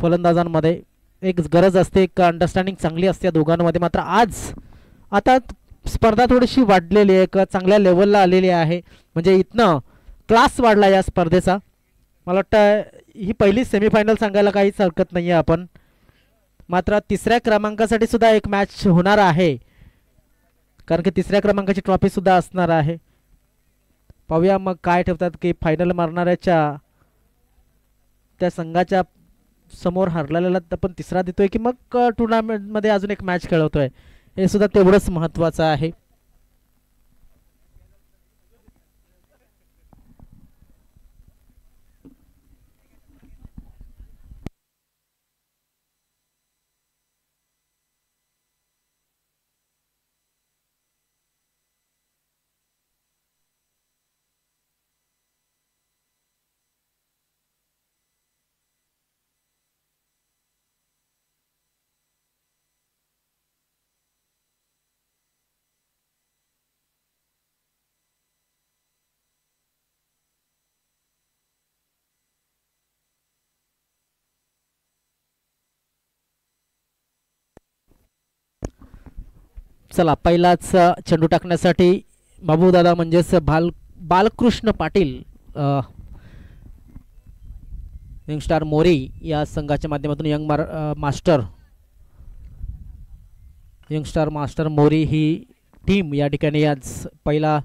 फलंदाजांमध्ये एक गरज असते, एक अंडरस्टँडिंग चांगली असते दोघांमध्ये. मात्र आज आता स्पर्धा थोडीशी वाढलेली आहे, एक चांगल्या लेवलला आलेली आहे. म्हणजे इथनं क्लास वाढला या स्पर्धेचा. मला वाटतं ही पहिली सेमीफायनल सांगायला काहीच हरकत नाही आहे आपण. मात्र तिसऱ्या क्रमांकासाठी सुद्धा एक मॅच होणार आहे, कारण की तिसऱ्या क्रमांकाची ट्रॉफी सुद्धा असणार आहे. पाहूया मग काय ठेवतात की फायनल मारणाऱ्याच्या त्या संघाच्या समोर हरलेला आपण तिसरा देतोय की मग टुर्नामेंटमध्ये अजून एक मॅच खेळवतोय, हे सुद्धा तेवढंच महत्त्वाचं आहे. चला पहिलाच चेंडू टाकण्यासाठी बाबूदादा म्हणजेच बालकृष्ण पाटील यंगस्टार मोरी या संघाच्या माध्यमातून यंगस्टार मास्टर मोरी ही टीम या ठिकाणी आज पहिला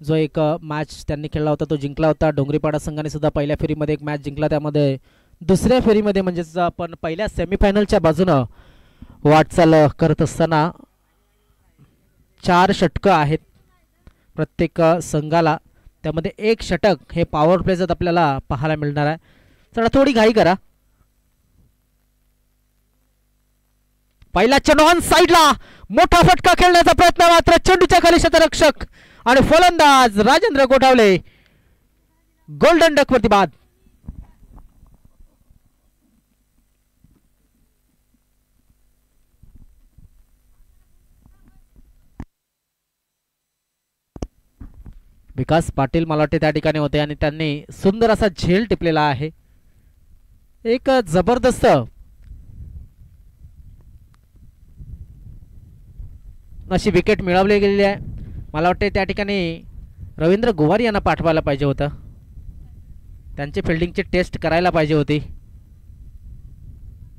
जो एक मॅच त्यांनी खेळला होता तो जिंकला होता. डोंगरीपाडा संघाने सुद्धा पहिल्या फेरीमध्ये एक मॅच जिंकला, त्यामध्ये दुसऱ्या फेरीमध्ये म्हणजेच आपण पहिल्या सेमीफायनलच्या बाजूनं वाटचाल करत असताना 4 षटकं आहेत प्रत्येक संघाला, त्यामध्ये एक षटक हे पॉवर प्लेचं आपल्याला पाहायला मिळणार आहे. चला थोडी घाई करा. पहिला चेंडू ऑन साइडला, मोठा फटका खेळण्याचा प्रयत्न, मात्र चेंडूच्या खाली क्षेत्ररक्षक आणि फलंदाज राजेंद्र गोठावले गोल्डन डक वरती बाद. विकास पाटील मला वाटते त्या ठिकाणी होते आणि त्यांनी सुंदर असा झेल टिपलेला आहे. एक जबरदस्त अशी विकेट मिळवली गेलेली आहे. मला वाटते त्या ठिकाणी रवींद्र गोवारी यांना पाठवायला पाहिजे होतं, त्यांची फिल्डिंगची टेस्ट करायला पाहिजे होती.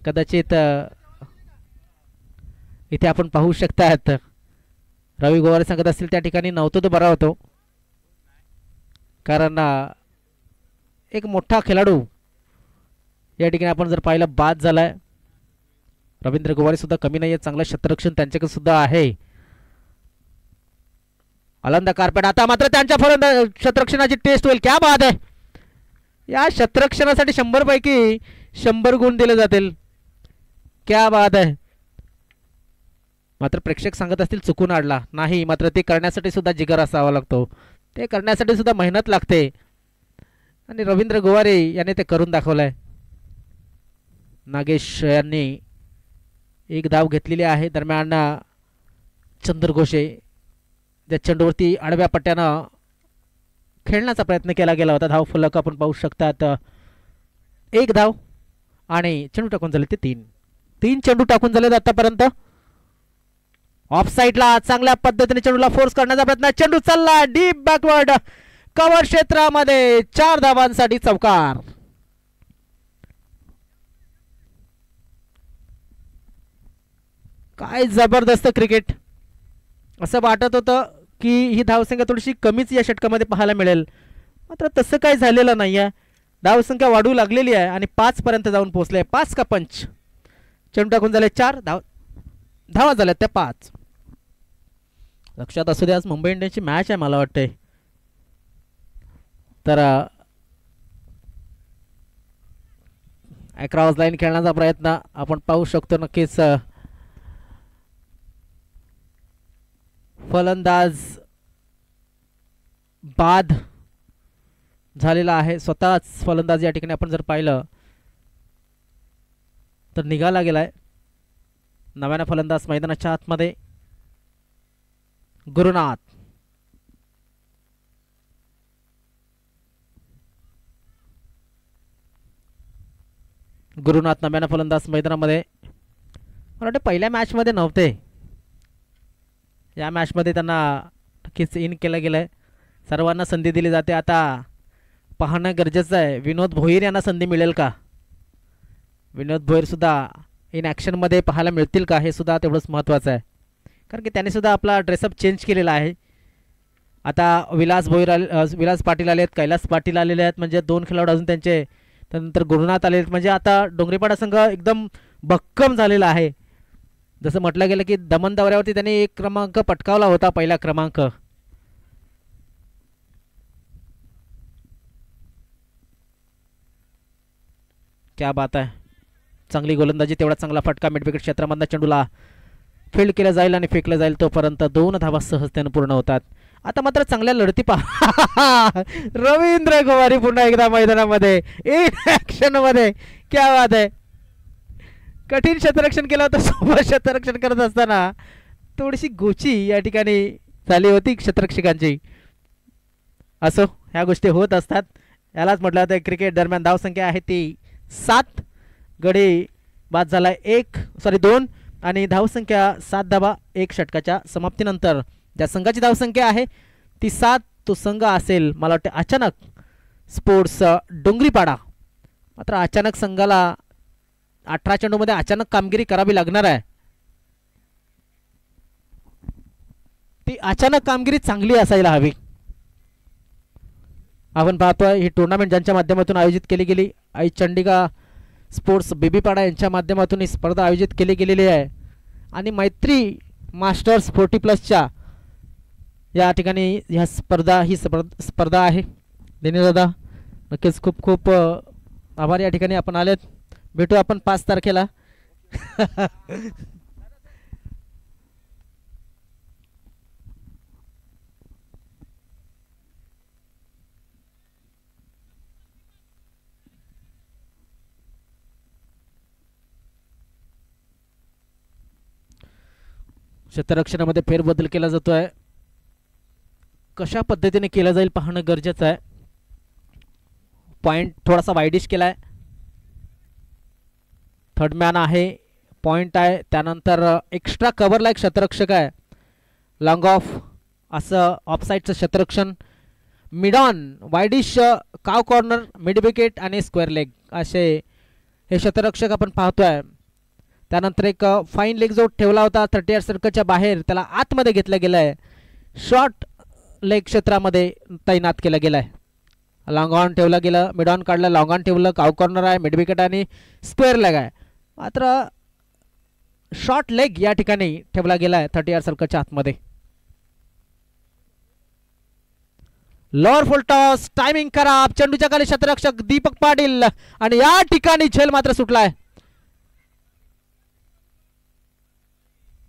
कदाचित इथे आपण पाहू शकतात रवी गोवारी सांगत असतील त्या ठिकाणी नव्हतं तो बरा होतो, कारण एक मोठा खेळाडू या ठिकाणी आपण जर पाहिलं बाद झालाय. रवींद्र गोवारी सुद्धा कमी नाही आहे, चांगलं क्षेत्ररक्षण त्यांच्याकडे सुद्धा आहे. अलंदा कार्पेट आता मात्र त्यांच्या क्षेत्ररक्षणाची टेस्ट होईल. क्या बात आहे, या क्षेत्ररक्षणासाठी 100 पैकी 100 गुण दिले जातील. क्या बात आहे. मात्र प्रेक्षक सांगत असतील चुकून आडला नाही, मात्र ते करण्यासाठी सुद्धा जिगर असावा लागतो, ते करण्यासाठी सुद्धा मेहनत लागते आणि रवींद्र गोवारे यांनी ते करून दाखवलंय. नागेश यांनी एक धाव घेतलेली आहे. दरम्यान चंद्रघोषे त्या चेंडूवरती आडव्या पट्ट्यानं खेळण्याचा प्रयत्न केला गेला होता. धाव फलक आपण पाहू शकतात, एक धाव आणि चेंडू टाकून झाले ते 3 चेंडू टाकून झाले आतापर्यंत. ऑफ साइडला चांगल्या पद्धतीने चेंडूला फोर्स करण्याचा प्रयत्न, चेंडू चालला डीप बॅकवर्ड कव्हर क्षेत्रामध्ये, 4 धावांसाठी चौकार. काय जबरदस्त क्रिकेट. असं वाटत होतं की ही धावसंख्या थोडीशी कमीच या षटकामध्ये पाहायला मिळेल, मात्र तसं काही झालेलं नाही आहे. धावसंख्या वाढू लागलेली आहे आणि 5 पर्यंत जाऊन पोहोचले. 5 का पंच, चेंडू टाकून झाले 4 धावा झाल्या त्या 5. लक्षात असू दे आज मुंबई इंडियन्सची मॅच आहे मला वाटते, तर अक्रॉस लाईन खेळण्याचा प्रयत्न आपण पाहू शकतो. नक्कीच फलंदाज बाद झालेला आहे. स्वतःच फलंदाज या ठिकाणी आपण जर पाहिलं तर निघाला गेलाय. नव्यानं फलंदाज मैदानाच्या आतमध्ये गुरुनाथ. गुरुनाथ नव्यानं फलंदाज मैदानामध्ये. मला वाटतं पहिल्या मॅचमध्ये नव्हते, या मॅचमध्ये त्यांना नक्कीच इन केलं गेलं आहे. सर्वांना संधी दिली जाते. आता पाहणं गरजेचं आहे विनोद भोईर यांना संधी मिळेल का. विनोद भोईरसुद्धा इन ॲक्शनमध्ये पाहायला मिळतील का, हे सुद्धा तेवढंच महत्त्वाचं आहे. कारण की त्यांनीसुद्धा आपला ड्रेसअप चेंज केलेला आहे. आता विलास पाटील आले आहेत, कैलास पाटील आलेले आहेत, म्हणजे 2 खेळाडू अजून त्यांचे. त्यानंतर गुरुनाथ आले आहेत. म्हणजे आता डोंगरीपाडा संघ एकदम भक्कम झालेला आहे. जसं म्हटलं गेलं की दमन दौऱ्यावरती त्यांनी 1 क्रमांक पटकावला होता, पहिला क्रमांक. क्या बात आहे, चांगली गोलंदाजी, तेवढा चांगला फटका. मिडविकेट क्षेत्रामधनं चेंडूला फील्ड केलं जाईल आणि फेकलं जाईल, तोपर्यंत 2 धावा सहजतेने पूर्ण होतात. आता मात्र चांगल्या लढती पहा. रवींद्र गोवारी पुन्हा एकदा मैदानामध्ये इन ॲक्शन मध्ये. क्या बात आहे, कठीण क्षेत्ररक्षण केलं होतं. सोबत क्षेत्ररक्षण करत असताना थोडीशी गोची या ठिकाणी झाली होती क्षेत्ररक्षकांची. असो, ह्या गोष्टी होत असतात. यालाच म्हटलं जातं क्रिकेट. दरम्यान धावसंख्या आहे ती 7, गडी बाद झाला 2 आणि धावसंख्या 7 धावा 1 षटकाच्या समाप्तीनंतर. ज्या संघाची धावसंख्या आहे ती 7, तो संघ असेल मला वाटतं अचानक स्पोर्ट्स डोंगरीपाडा. मात्र अचानक संघाला 18 चेंडूमध्ये अचानक कामगिरी करावी लागणार आहे. ती अचानक कामगिरी चांगली असायला हवी. आपण पाहतोय ही टुर्नामेंट ज्यांच्या माध्यमातून आयोजित केली गेली, आई चंडिका स्पोर्ट्स बीबीपाडा यांच्या माध्यमातून ही स्पर्धा आयोजित केली गेलेली आहे. आणि मैत्री मास्टर्स 40+ या ठिकाणी ही स्पर्धा आहे. दिनेश दादा नक्कीच खूप खूप आभार. या ठिकाणी आपण आलेत. भेटू आपण 5 तारखेला. क्षेत्ररक्षणामध्ये फेरबदल केला जातोय. कशा पद्धतीने केला जाईल पाहणं गरजेचं आहे. पॉइंट थोडासा वाईडिश केलाय. थर्ड मॅन आहे, पॉइंट आहे. त्यानंतर एक्स्ट्रा कव्हरला एक क्षेत्ररक्षक आहे. लॉंग ऑफ असं ऑफसाईडचं क्षेत्ररक्षण. मिड ऑन, वाईडिश, काव कॉर्नर, मिड विकेट आणि स्क्वेअर लेग असे हे क्षेत्ररक्षक आपण पाहतोय. त्यानंतर एक फाईन लेग जो ठेवला होता 38 सर्कलच्या बाहेर, त्याला आतमध्ये घेतलं गेलं आहे. शॉर्ट लेग क्षेत्रामध्ये तैनात केलं गेलं आहे. लॉंग ऑन ठेवलं गेलं, मिड ऑन काढलं, लॉंग ऑन ठेवलं, काव कॉर्नर आहे, मिड विकेट आणि स्क्वेअर लेग आहे. मात्र शॉर्ट लेग या ठिकाणी ठेवला गेला आहे 38 सर्कलच्या आतमध्ये. लोअर फुल टॉस, टायमिंग खराब. चेंडूच्या खाली क्षेत्ररक्षक दीपक पाटील आणि या ठिकाणी झेल मात्र सुटलाय.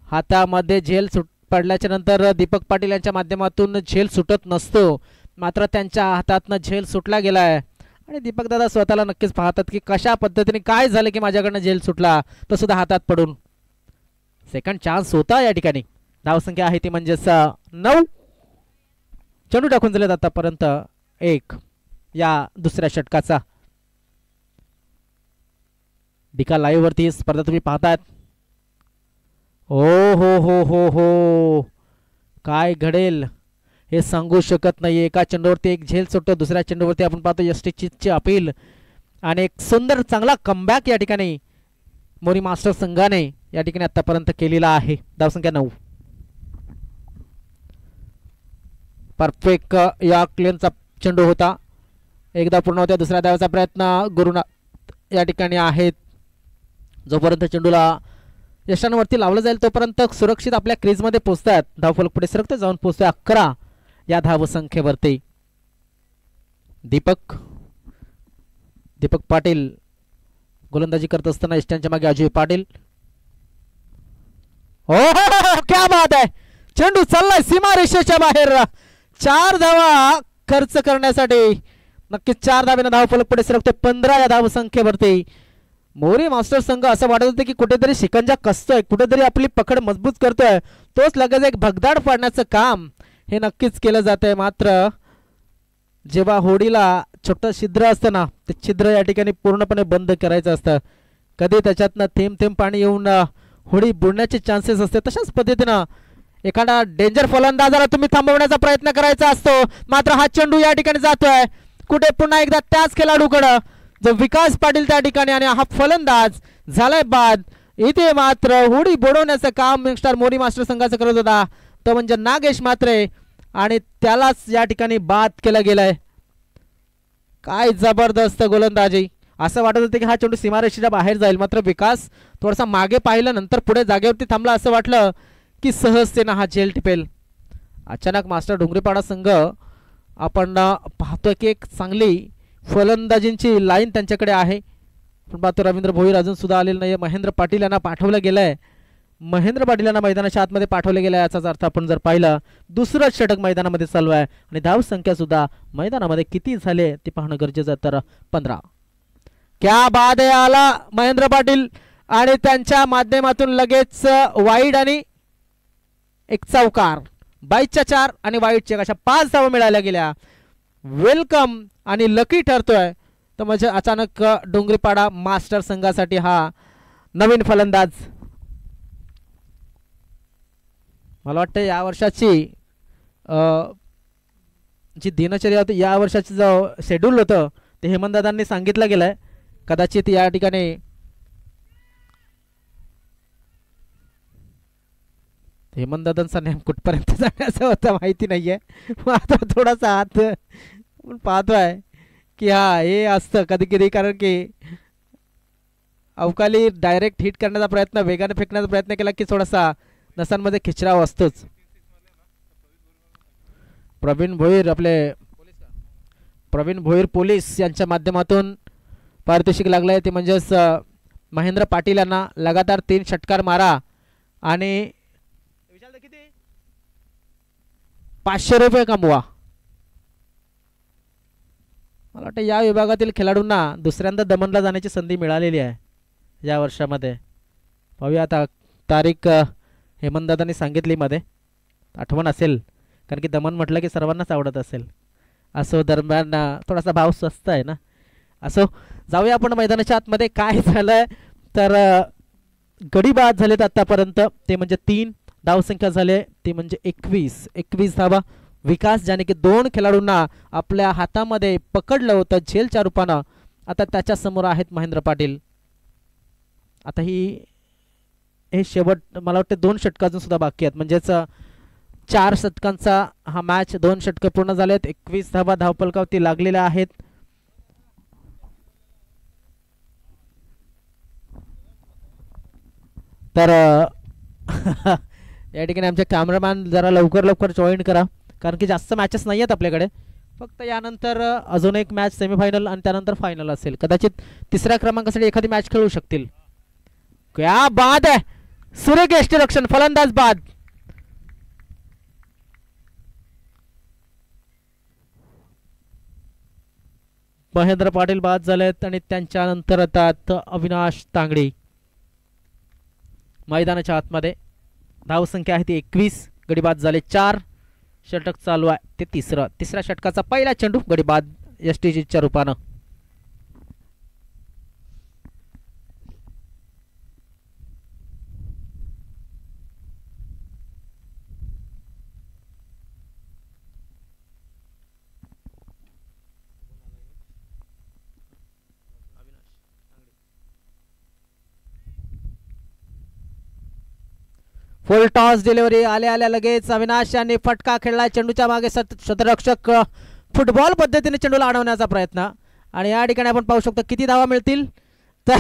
हातामध्ये झेल पडल्याच्या नंतर दीपक पाटील यांच्या माध्यमातून झेल सुटत नसतो, मात्र त्यांच्या हातातनं झेल सुटला गेला आहे. आणि दीपक दादा स्वतःला नक्कीच पाहतात की कशा पद्धतीने काय झालं की माझ्याकडनं झेल सुटला, तो सुद्धा हातात पडून. सेकंड चान्स होता या ठिकाणी. धावसंख्या आहे ती म्हणजेच 9. चेंडू टाकून झालेत आतापर्यंत 1 या दुसऱ्या षटकाचा. डिका लाईव्ह वरती स्पर्धा तुम्ही पाहतात. ओ हो हो हो हो, काय घडेल हे सांगू शकत नाही. एका चेंडूवरती एक झेल सुटतो, दुसऱ्या चेंडूवरती आपण पाहतो यष्टी चीजची अपील आणि एक सुंदर चांगला कमबॅक या ठिकाणी मोरी मास्टर संघाने या ठिकाणी आतापर्यंत केलेला आहे. धावसंख्या 9. परफेक्ट या क्लिनचा चेंडू होता, एकदा पूर्ण होत्या. दुसऱ्या धावाचा प्रयत्न गुरुनाथ या ठिकाणी आहेत. जोपर्यंत चेंडूला यशांवरती लावलं जाईल तोपर्यंत सुरक्षित आपल्या क्रीजमध्ये पोहोचतात. धावफलक पुढे सरकते, जाऊन पोहोचतोय 11 या धावसंख्येवरती. दीपक पाटील गोलंदाजी करत असताना इष्टांच्या मागे अजय पाटील. हो क्या बात आहे, चेंडू चाललाय सीमा रेषेच्या बाहेर. 4 धावा खर्च करण्यासाठी नक्कीच 4 धावेने धावफलक पुढे सरकतोय 15 या धावसंख्येवरती. मोरी मास्टर संघ असं वाटत होतं की कुठेतरी शिकंजा कसतोय, कुठेतरी आपली पकड मजबूत करतोय, तोच लगेच एक भगदाड पाडण्याचं काम हे नक्कीच केलं जातंय. मात्र जेव्हा होडीला छोटं छिद्र असतं ना, ते छिद्र या ठिकाणी पूर्णपणे बंद करायचं असतं. कधी त्याच्यातनं थेंब थेंब पाणी येऊन होडी बुडण्याचे चान्सेस असते. तशाच पद्धतीनं एखादा डेंजर फलंदाजाला तुम्ही थांबवण्याचा प्रयत्न करायचा असतो. मात्र हा चेंडू या ठिकाणी जातोय कुठे, पुन्हा एकदा त्याच खेळाडूकडं जो विकास पाटील त्या ठिकाणी, आणि हा फलंदाज झालाय बाद. इथे मात्र होडी बुडवण्याचं काम यंगस्टर मोरी मास्टर संघाचा करत होता, तो म्हणजे नागेश म्हात्रे, आणि त्यालाच या ठिकाणी बाद केला गेलाय. काय जबरदस्त गोलंदाजी. असं वाटत होतं की हा चेंडू सीमारेषेच्या बाहेर जाईल, मात्र विकास थोडासा मागे पाहिलं, नंतर पुढे जागेवरती थांबला. असं वाटलं की सहजतेनं हा झेल टिपेल. अचानक मास्टर डोंगरीपाडा संघ आपण पाहतोय की एक चांगली फलंदाजींची लाईन त्यांच्याकडे आहे. पण पाहतो रवींद्र भोईर अजून सुद्धा आलेला नाही. महेंद्र पाटील यांना पाठवलं गेलंय. महेंद्र पाटील यांना मैदानाच्या आतमध्ये पाठवले गेलं. याचाच अर्थ आपण जर पाहिलं दुसरं षटक मैदानामध्ये चालू आहे, आणि धाव संख्या सुद्धा मैदानामध्ये किती झाले ते पाहणं गरजेचं. तर 15. क्या बाद आहे आला महेंद्र पाटील, आणि त्यांच्या माध्यमातून लगेच वाईड आणि एक चौकार. 22च्या 4 आणि वाईडच्या अशा 5 धावा मिळाल्या गेल्या. वेलकम आणि लकी ठरतोय. तर म्हणजे अचानक डोंगरीपाडा मास्टर संघासाठी हा नवीन फलंदाज. मला वाटतं या वर्षाची जी दिनचर्या होती, या वर्षाचं जो शेड्यूल होतं ते हेमंतदादांनी सांगितलं गेलंय. कदाचित या ठिकाणी हेमंतदादांचा नेम कुठपर्यंत जाण्याचं होतं माहिती नाहीये. आता थोडासा हात पाहतोय की हा हे असतं कधी कधी, कारण की अवकाळी डायरेक्ट हिट करण्याचा प्रयत्न, वेगाने फेकण्याचा प्रयत्न केला की थोडासा नसांमध्ये खिचराव असतोच. प्रवीण भोईर पोलीस यांच्या माध्यमातून पारितोषिक लागलंय, ते म्हणजेच महेंद्र पाटील यांना लगातार 3 षटकार मारा आणि 500 रुपये कमवा. मला वाटतं या विभागातील खेळाडूंना दुसऱ्यांदा दमनला जाण्याची संधी मिळालेली आहे या वर्षामध्ये. पाहूया आता तारीख हेमंतदादांनी सांगितली मध्ये, आठवण असेल, कारण की दमन म्हटलं की सर्वांनाच आवडत असेल. असो दरम्यान थोडासा भाव स्वस्त आहे ना. असो जाऊया आपण मैदानाच्या आतमध्ये. काय झालं तर गडी बाद झालेत आतापर्यंत, ते म्हणजे 3 धावसंख्या झाले, ते म्हणजे 21 धावा. विकास ज्याने की 2 खेळाडूंना आपल्या हातामध्ये पकडलं होतं झेलच्या रूपानं, आता त्याच्या समोर आहेत महेंद्र पाटील. आता हे शेवट मला वाटतं 2 षटक अजून सुद्धा बाकी आहेत, म्हणजेच 4 षटकांचा हा मॅच. 2 षटकं पूर्ण झालेत. 21 धावा धावपलकावरती लागलेल्या आहेत. तर या ठिकाणी आमचे कॅमेरामॅन जरा लवकर जॉईन करा, कारण की जास्त मॅचेस नाही आहेत आपल्याकडे. फक्त यानंतर अजून एक मॅच सेमीफायनल आणि त्यानंतर फायनल असेल. कदाचित 3ऱ्या क्रमांकासाठी एखादी मॅच खेळू शकतील. क्या बाद आहे, सुरेख यष्टीरक्षण, फलंदाज बाद. महेंद्र पाटील बाद झालेत, आणि त्यांच्यानंतर येतात अविनाश तांगडे मैदानाच्या आतमध्ये. धावसंख्या आहे ती 21. गडी बाद झाले 4. षटक चालू आहे ते 3ऱ्या षटकाचा पहिला चेंडू गडी बाद यष्टीच्या रूपानं. फुल टॉस डिलिव्हरी आल्या लगेच अविनाश यांनी फटका खेळला. चेंडूच्या मागे शतरक्षक फुटबॉल पद्धतीने चेंडूला अडवण्याचा प्रयत्न, आणि या ठिकाणी आपण पाहू शकतो किती धावा मिळतील. तर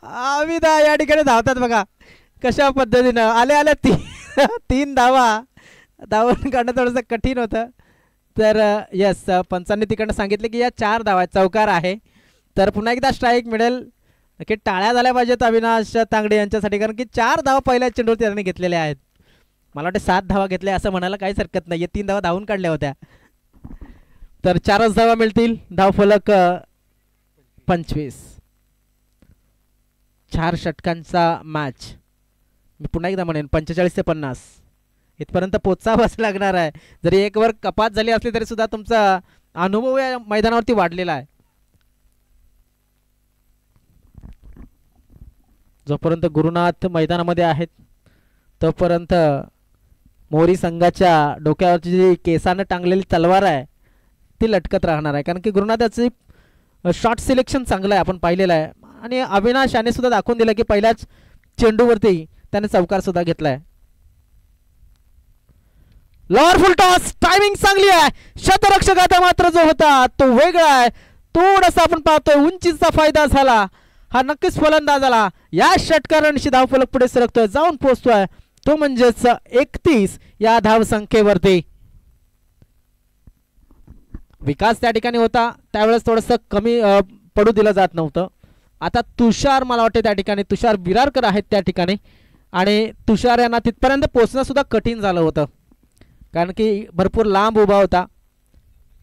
अविदा या ठिकाणी धावतात बघा कशा पद्धतीनं. आल्या 3 धावा. धावून काढणं थोडंसं कठीण होतं. तर यस, पंचांनी तिकडनं सांगितले की या 4 धावा चौकार आहे, तर पुन्हा एकदा स्ट्राईक मिळेल. नक्की टाळ्या झाल्या पाहिजेत अविनाश तांगडे यांच्यासाठी, कारण की 4 धावा पहिल्या चेंडूवर त्यांनी घेतलेल्या आहेत. मला वाटतं 7 धावा घेतल्या असं म्हणायला काहीच हरकत नाही. 3 धावा धावून काढल्या होत्या, तर 4च धावा मिळतील. धावफलक 25. 4 षटकांचा मॅच. मी पुन्हा एकदा म्हणेन 45 ते 50. इथपर्यंत पोचावंच लागणार आहे. जरी एक वर कपात झाली असली तरी सुद्धा तुमचा अनुभव या मैदानावरती वाढलेला आहे. जोपर्यंत गुरुनाथ मैदानामध्ये आहेत तोपर्यंत मोरी संघाच्या डोक्यावरची जी केसानं टांगलेली तलवार आहे ती लटकत राहणार आहे. कारण की गुरुनाथाची शॉट सिलेक्शन चांगलं आहे, आपण पाहिलेलं आहे. आणि अविनाश याने सुद्धा दाखवून दिलं की पहिल्याच चेंडूवरती त्याने चौकार सुद्धा घेतलाय. लॉर फुल टॉस, टायमिंग चांगली आहे. शतरक्षकाचा मात्र जो होता तो वेगळा आहे. थोडासा आपण पाहतोय उंचीचा फायदा झाला. हा नक्कीच फलंदाज आला. या षटकारांशी धावफलक पुढे सरकतोय, जाऊन पोहोचतोय तो म्हणजेच 31 या धावसंख्येवरती. विकास त्या ठिकाणी होता त्यावेळेस थोडंसं कमी पडू दिलं जात नव्हतं. आता तुषार, मला वाटते त्या ठिकाणी तुषार बिरारकर आहेत त्या ठिकाणी. आणि तुषार यांना तिथपर्यंत पोहोचणं सुद्धा कठीण झालं होतं कारण की भरपूर लांब उभा होता.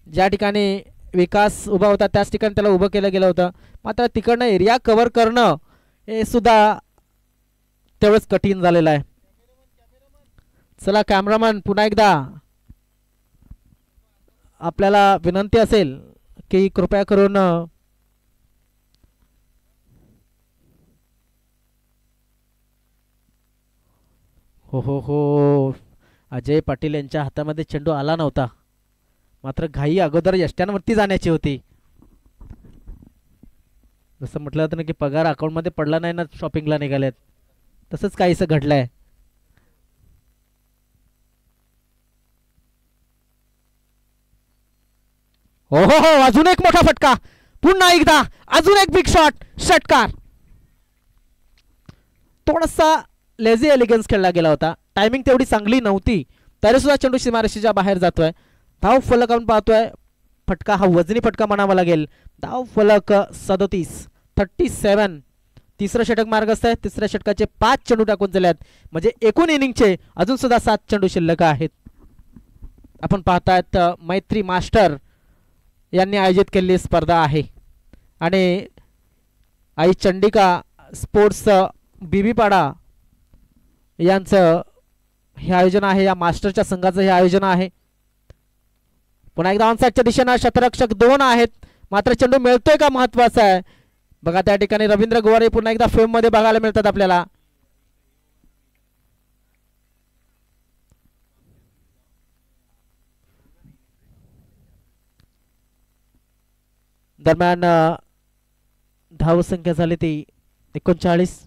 ज्या ठिकाणी विकास उभा होता त्याच ठिकाणी त्याला उभं केलं गेलं होतं. मात्र तिकडनं एरिया कव्हर करणं हे सुद्धा तेवढंच कठीण झालेलं आहे. चला कॅमेरामन, पुन्हा एकदा आपल्याला विनंती असेल की कृपया करून हो हो हो, अजय पाटील यांच्या हातामध्ये चेंडू आला नव्हता. मात्र घाई अगोदर यष्ट्यांवरती जाण्याची होती. जसं म्हटलं होतं ना की पगार अकाउंटमध्ये पडला नाही ना, शॉपिंगला निघालेत, तसंच काहीसं घडलंय. हो हो हो, अजून एक मोठा फटका, पुन्हा एकदा अजून एक बिग शॉट, षटकार. थोडासा लेझी एलिगन्स खेळला गेला होता. टायमिंग तेवढी चांगली नव्हती तरी सुद्धा चेंडू सीमारेषेच्या बाहेर जातोय. धाव फलक आपण पाहतोय, फटका हा वजनी फटका म्हणावा लागेल. धाव फलक 37. तिसरं षटक मार्गस्थ आहे. तिसऱ्या षटकाचे 5 चेंडू टाकून झाले आहेत. म्हणजे एकूण इनिंगचे अजून सुद्धा 7 चेंडू शिल्लक आहेत. आपण पाहतायत मैत्री मास्टर यांनी आयोजित केलेली स्पर्धा आहे आणि आई चंडिका स्पोर्ट्स बीबीपाडा यांचं हे आयोजन आहे. या मास्टरच्या संघाचं हे आयोजन आहे. पुन्हा एकदा ऑनसाइडच्या दिशेनं शतरक्षक 2 आहेत. मात्र चेंडू मिळतोय का महत्वाचा आहे. बघा त्या ठिकाणी रवींद्र गुवारे पुन्हा एकदा फेम मध्ये बघायला मिळतात आपल्याला. दरम्यान धावसंख्या झाली ती 39.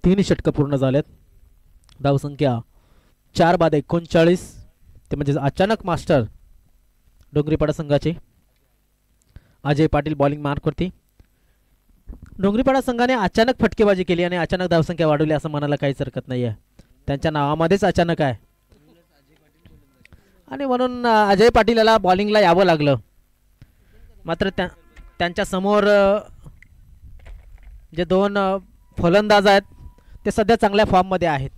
तीन षटक पूर्ण झालेत. धावसंख्या 4 बाद 39. ते म्हणजे अचानक मास्टर डोंगरीपाडा संघाचे अजय पाटील बॉलिंग मार्कवरती. डोंगरीपाडा संघाने अचानक फटकेबाजी केली आणि अचानक धावसंख्या वाढवली असं म्हणायला काहीच हरकत नाही आहे. त्यांच्या नावामध्येच अचानक आहे आणि म्हणून अजय पाटील याला बॉलिंगला यावं लागलं. मात्र त्यांच्या समोर जे 2 फलंदाज आहेत ते सध्या चांगल्या फॉर्म मध्ये आहेत.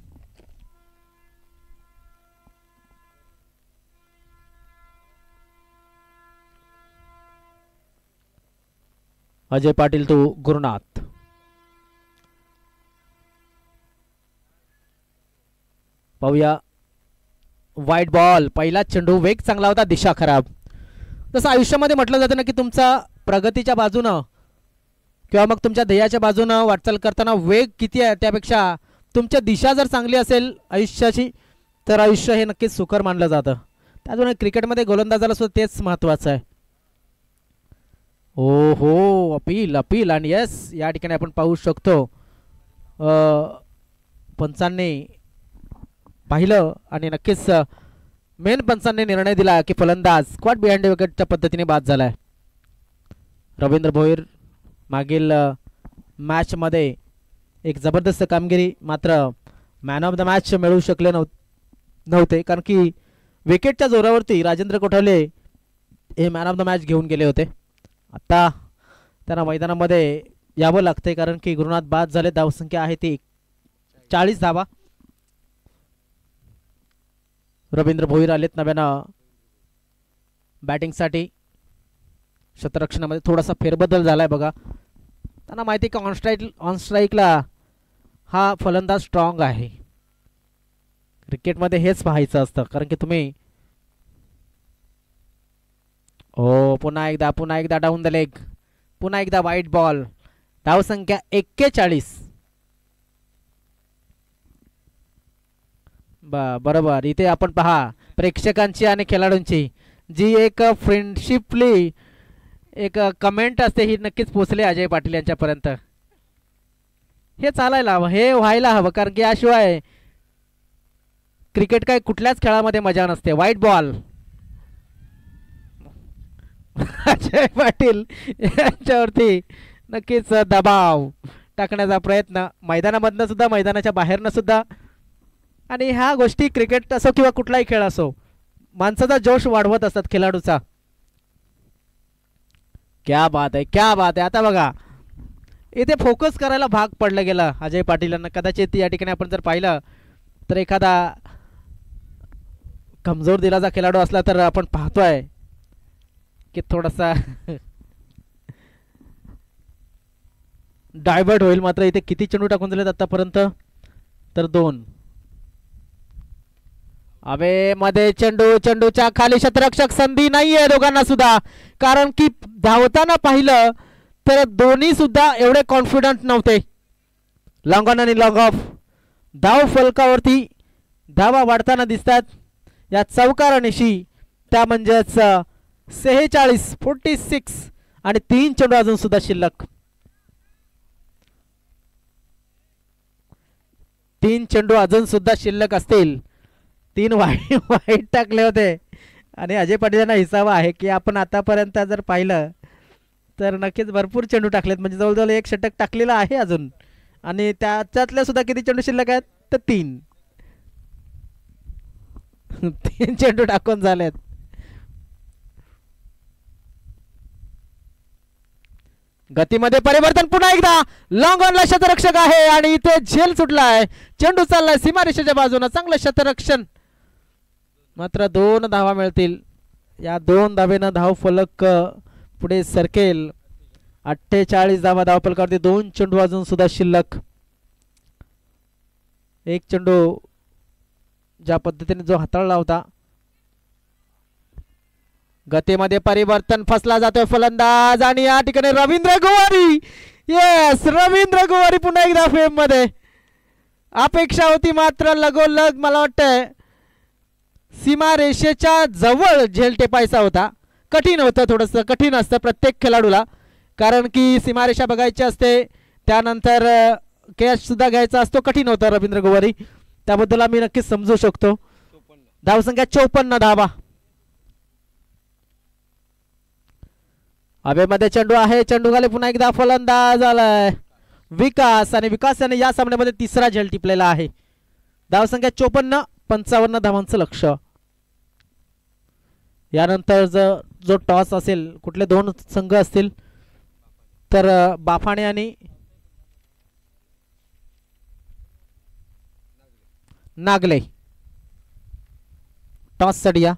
अजय पाटील टू गुरुनाथ. पाहूया वाईट बॉल. पहिला चेंडू, वेग चांगला होता, दिशा खराब. जसं आयुष्यामध्ये म्हटलं जातं ना की तुमचा प्रगतीच्या बाजूनं किंवा मग तुमच्या ध्येयाच्या बाजूनं वाटचाल करताना वेग किती आहे त्यापेक्षा तुमच्या दिशा जर चांगली असेल आयुष्याची तर आयुष्य हे नक्कीच सुकर मानलं जातं. त्यातून क्रिकेटमध्ये गोलंदाजाला सुद्धा तेच महत्त्वाचं आहे. ओ हो, अपील अपील. आणि येस, या ठिकाणी आपण पाहू शकतो पंचांनी पाहिलं आणि नक्कीच मेन पंचांनी निर्णय दिला की फलंदाज स्क्वॉट बिहाइंड विकेटच्या पद्धतीने बाद झालाय. रवींद्र भोईर मागील मॅचमध्ये एक जबरदस्त कामगिरी, मात्र मॅन ऑफ द मॅच मिळू शकले नव्हते कारण की विकेटच्या जोरावरती राजेंद्र कोठावले हे मॅन ऑफ द मॅच घेऊन गेले होते. आता त्यांना मैदानामध्ये यावं लागतंय कारण की गुरुनाथ बाद झाले. धावसंख्या आहे ती 40 धावा. रवींद्र भोईर आलेत नव्यानं बॅटिंगसाठी. क्षेत्ररक्षणामध्ये थोडासा फेरबदल झालाय बघा. त्यांना माहिती आहे की ऑन स्ट्राईकला हा फलंदाज स्ट्रॉंग आहे. क्रिकेटमध्ये हेच पाहायचं असतं कारण की तुम्ही पुन्हा एकदा डाऊन द लेग, पुन्हा एकदा वाईट बॉल. धावसंख्या 41. बरोबर. इथे आपण पहा प्रेक्षकांची आणि खेळाडूंची जी एक फ्रेंडशिपली एक कमेंट असते ही नक्कीच पोचले अजय पाटील यांच्यापर्यंत. हे चालायला हवं, हे व्हायला हवं कारण की याशिवाय क्रिकेट काय कुठल्याच खेळामध्ये मजा नसते. वाईट बॉल. अजय पाटील यांच्यावरती नक्कीच दबाव टाकण्याचा प्रयत्न मैदानामधनं सुद्धा, मैदानाच्या बाहेरनं सुद्धा. आणि ह्या गोष्टी क्रिकेट असो किंवा कुठलाही खेळ असो माणसाचा जोश वाढवत असतात खेळाडूचा. क्या बात आहे, क्या बात आहे. आता बघा इथे फोकस करायला भाग पडलं गेलं अजय पाटील यांना. कदाचित या ठिकाणी आपण जर पाहिलं तर एखादा कमजोर दिलाचा खेळाडू असला तर आपण पाहतोय की थोडासा डायवर्ट होईल. मात्र इथे किती चेंडू टाकून दिलेत आतापर्यंत तर 2. अबे मध्ये चेंडूच्या खाली क्षेत्ररक्षक, संधी नाहीये दोघांना सुद्धा कारण की धावताना पाहिलं तर दोन्ही सुद्धा एवढे कॉन्फिडंट नव्हते. लॉंग ऑन आणि लॉंग ऑफ. धाव फलकावरती धावा वाढताना दिसतात या चौकारानिशी. त्या म्हणजेच 46 आणि 3 चेंडू अजून सुद्धा शिल्लक. 3 चेंडू अजून सुद्धा शिल्लक असतील. 3 वाईट टाकले होते आणि अजय पाटील यांना हिसाब आहे की आपण आतापर्यंत जर पाहिलं तर नक्कीच भरपूर चेंडू टाकलेत. म्हणजे जवळजवळ 1 षटक टाकलेलं आहे अजून आणि त्याच्यातल्या सुद्धा किती चेंडू शिल्लक आहेत तर 3. 3 चेंडू टाकून झालेत. गतीमध्ये परिवर्तन. पुन्हा एकदा लॉंग ऑनला क्षेत्ररक्षक आहे आणि इथे झेल सुटलाय. चेंडू चाललाय सीमारेषेच्या बाजूने. चांगलं क्षेत्ररक्षण. मात्र 2 धावा मिळतील. या 2 धावेनं धाव फलक पुढे सरकेल. 48 धावा धाव फलकावरती. 2 चेंडू अजून सुद्धा शिल्लक. 1 चेंडू ज्या पद्धतीने जो हाताळला होता. गतीमध्ये परिवर्तन. फसला जातोय फलंदाज आणि या ठिकाणी रवींद्र गोवारी. येस, रवींद्र गोवारी पुन्हा एकदा फेम मध्ये. अपेक्षा होती मात्र लगोलग मला वाटतंय सीमा रेषेच्या जवळ झेल टेपायचा होता. कठीण होतं, थोडंसं कठीण असतं प्रत्येक खेळाडूला कारण की सीमारेषा बघायची असते, त्यानंतर कॅच सुद्धा घ्यायचा असतो. कठीण होतं रवींद्र गोवारी, त्याबद्दल आम्ही नक्कीच समजू शकतो. धावसंख्या 54 धावा. हवेमध्ये चेंडू आहे. चेंडू खाली पुन्हा एकदा फलंदाज आलाय विकास आणि विकास याने या सामन्यामध्ये 3रा झेल टिपलेला आहे. धावसंख्या 54. 55 धावांचं लक्ष. यानंतर जो टॉस असेल, कुठले 2 संघ असतील तर बाफाणे आणि नागले. टॉस सडिया.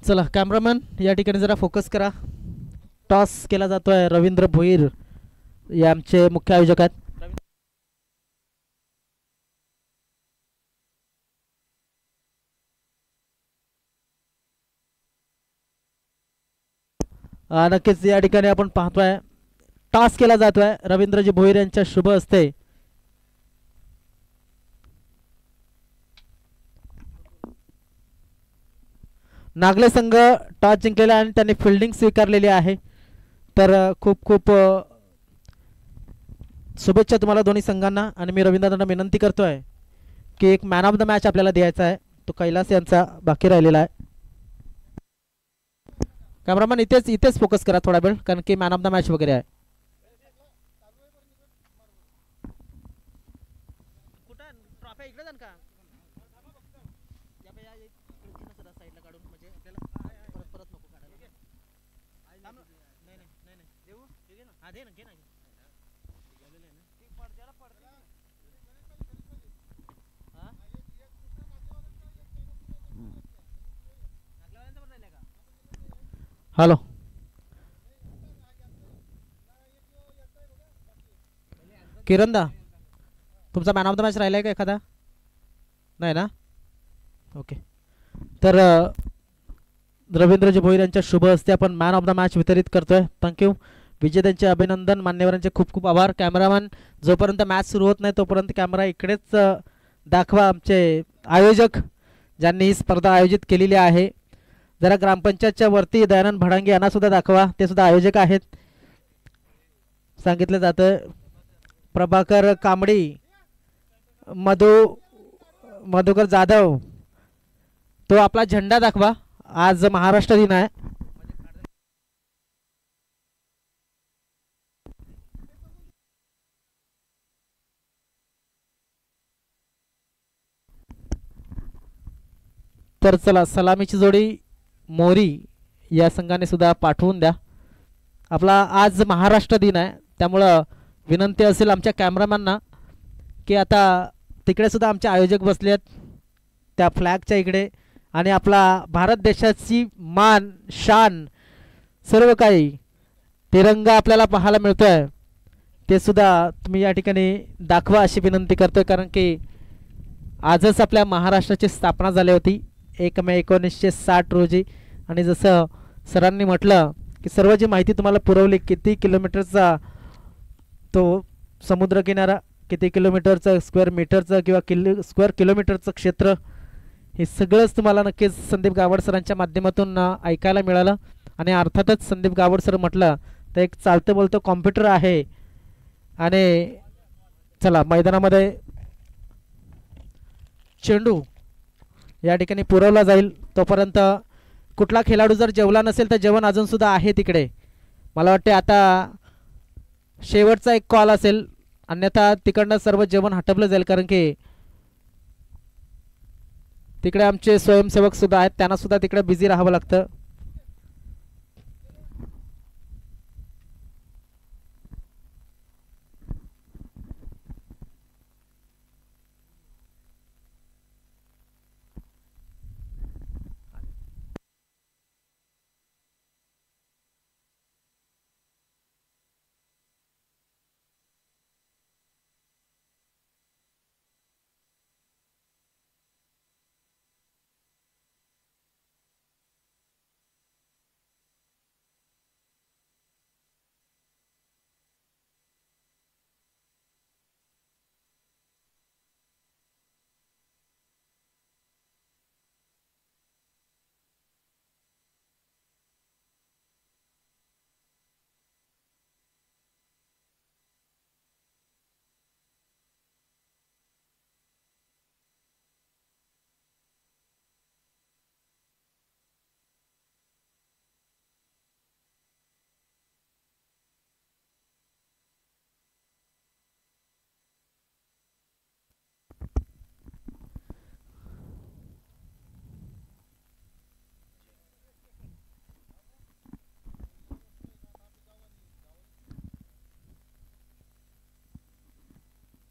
चला कॅमेरामॅन या ठिकाणी जरा फोकस करा. टॉस केला जातोय. रवींद्र भोईर हे आमचे मुख्य आयोजक आहेत. नक्कीच या ठिकाणी आपण पाहतोय टॉस केला जातोय रवींद्रजी भोईर यांच्या शुभ हस्ते. नागले संघ टॉस जिंकलेला आहे आणि त्यांनी फिल्डिंग स्वीकारलेली आहे. तर खूप खूप शुभेच्छा तुम्हाला दोन्ही संघांना. आणि मी रवींद्रना विनंती करतोय की एक मॅन ऑफ द मॅच आपल्याला द्यायचा आहे, तो कैलास यांचा बाकी राहिलेला आहे. कॅमेरामॅन इथेच इथेच फोकस करा थोडा वेळ, कारण की मॅन ऑफ द मॅच वगैरे आहे. हॅलो किरणदा, तुमचा मॅन ऑफ द मॅच राहिला आहे का एखादा? नाही ना. ओके. तर रवींद्रजी भोईर यांच्या शुभ हस्ते आपण मॅन ऑफ द मॅच वितरित करतोय. थँक्यू. विजेत्यांचे अभिनंदन, मान्यवरांचे खूप खूप आभार. कॅमेरामॅन जोपर्यंत मॅच सुरू होत नाही तोपर्यंत कॅमेरा इकडेच दाखवा. आमचे आयोजक ज्यांनी ही स्पर्धा आयोजित केलेली आहे, जरा ग्रामपंचायतच्या वरती दयानंद भडांगे यांना सुद्धा दाखवा, ते सुद्धा आयोजक आहेत. सांगितलं जातं प्रभाकर कांबडी, मधुकर जाधव, तो आपला झेंडा दाखवा. आज महाराष्ट्र दिन आहे. तर चला सलामीची जोडी मोरी या संघाने सुद्धा पाठवून द्या. आपला आज महाराष्ट्र दिन आहे, त्यामुळं विनंती असेल आमच्या कॅमेरामॅनना की आता तिकडे सुद्धा आमचे आयोजक बसले आहेत त्या फ्लॅगच्या इकडे, आणि आपला भारत देशाची मान शान सर्व काही तिरंगा आपल्याला पाहायला मिळतोय, ते सुद्धा तुम्ही या ठिकाणी दाखवा अशी विनंती करतोय. कारण की आजच आपल्या महाराष्ट्राची स्थापना झाली होती 1 मे 1960 रोजी. आणि जसं सरांनी म्हटलं की सर्व जी माहिती तुम्हाला पुरवली, किती किलोमीटरचा तो समुद्रकिनारा, किती किलोमीटरचं स्क्वेअर मीटरचं किंवा स्क्वेअर किलोमीटरचं क्षेत्र, हे सगळंच तुम्हाला नक्कीच संदीप गावड सरांच्या माध्यमातून ऐकायला मिळालं. आणि अर्थातच संदीप गावड सर म्हटलं तर एक चालतं बोलतं कॉम्प्युटर आहे. आणि चला मैदानामध्ये चेंडू या ठिकाणी पुरवला जाईल. तोपर्यंत कुठला खेळाडू जर जेवला नसेल तर जेवण अजूनसुद्धा आहे तिकडे. मला वाटते आता शेवटचा एक कॉल असेल, अन्यथा तिकडनं सर्व जेवण हटवलं जाईल. कारण की तिकडे आमचे स्वयंसेवक सुद्धा आहेत, त्यांना सुद्धा तिकडे बिझी राहावं लागतं.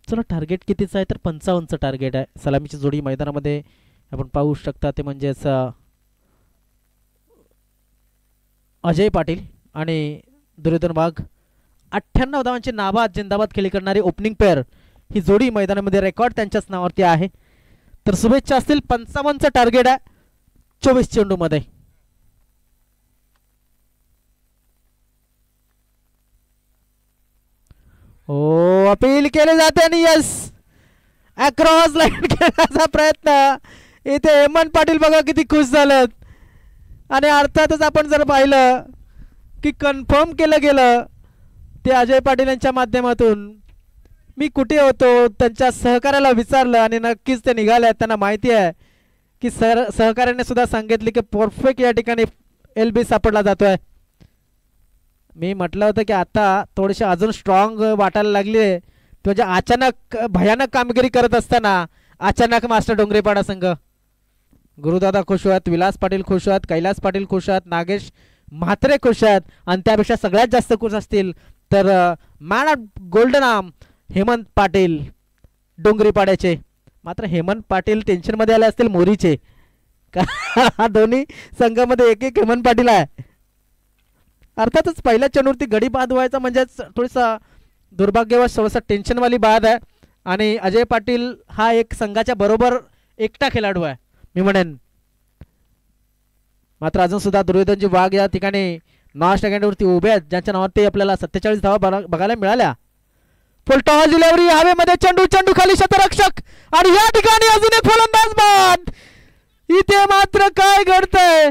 चला टार्गेट कितीचं आहे तर 55चं टार्गेट आहे. सलामीची जोडी मैदानामध्ये आपण पाहू शकता, ते म्हणजेच अजय पाटील आणि दुर्योधन वाघ 98 धावांची नाबाद जिंदाबाद खेळी करणारी ओपनिंग पेअर ही जोडी मैदानामध्ये रेकॉर्ड त्यांच्याच नावावरती आहे. तर शुभेच्छा असतील. 55चं टार्गेट आहे 24 चेंडूमध्ये. हो अपील केले जाते आणि यस अक्रॉस लाईन खेळण्याचा प्रयत्न. इथे हेमंत पाटील बघा किती खुश झालेत आणि अर्थातच आपण जर पाहिलं की कन्फर्म केलं गेलं ते अजय पाटील यांच्या माध्यमातून. मी कुठे होतो त्यांच्या सहकार्याला विचारलं आणि नक्कीच ते निघाले. त्यांना माहिती आहे की सहकार्याने सुद्धा सांगितले की परफेक्ट या ठिकाणी LB सापडला जातोय. मी म्हटलं होतं की आता थोडेसे अजून स्ट्रॉंग वाटायला लागले. म्हणजे अचानक भयानक कामगिरी करत असताना अचानक मास्टर डोंगरेपाडा संघ. गुरुदादा खुश आहेत, विलास पाटील खुश आहेत, कैलास पाटील खुश आहेत, नागेश म्हात्रे खुश आहेत आणि त्यापेक्षा सगळ्यात जास्त खुश असतील तर man of golden arm Hemant Patil डोंगरीपाड्याचे. मात्र हेमंत पाटील टेन्शनमध्ये आले असतील मोरीचे का दोन्ही संघामध्ये एक एक हेमंत पाटील आहे. अर्थातच पहिल्या चेंडूवरती गडी बाद व्हायचा म्हणजेच थोडीसा दुर्भाग्यवश थोडासा टेन्शनवाली बाद आहे. आणि अजय पाटील हा एक संघाच्या बरोबर एकटा खेळाडू आहे मी म्हणेन. मात्र अजून सुद्धा दुर्योधनजी वाघ या ठिकाणी नॉन स्टँडवरती उभे आहेत ज्यांच्या नावावरती आपल्याला 47 धावा बघायला मिळाल्या. फुलटॉस डिलिव्हरी हवेमध्ये चेंडू चेंडू खाली शतरक्षक आणि या ठिकाणी अजून एक फलंदाज बाद. इथे मात्र काय घडतंय.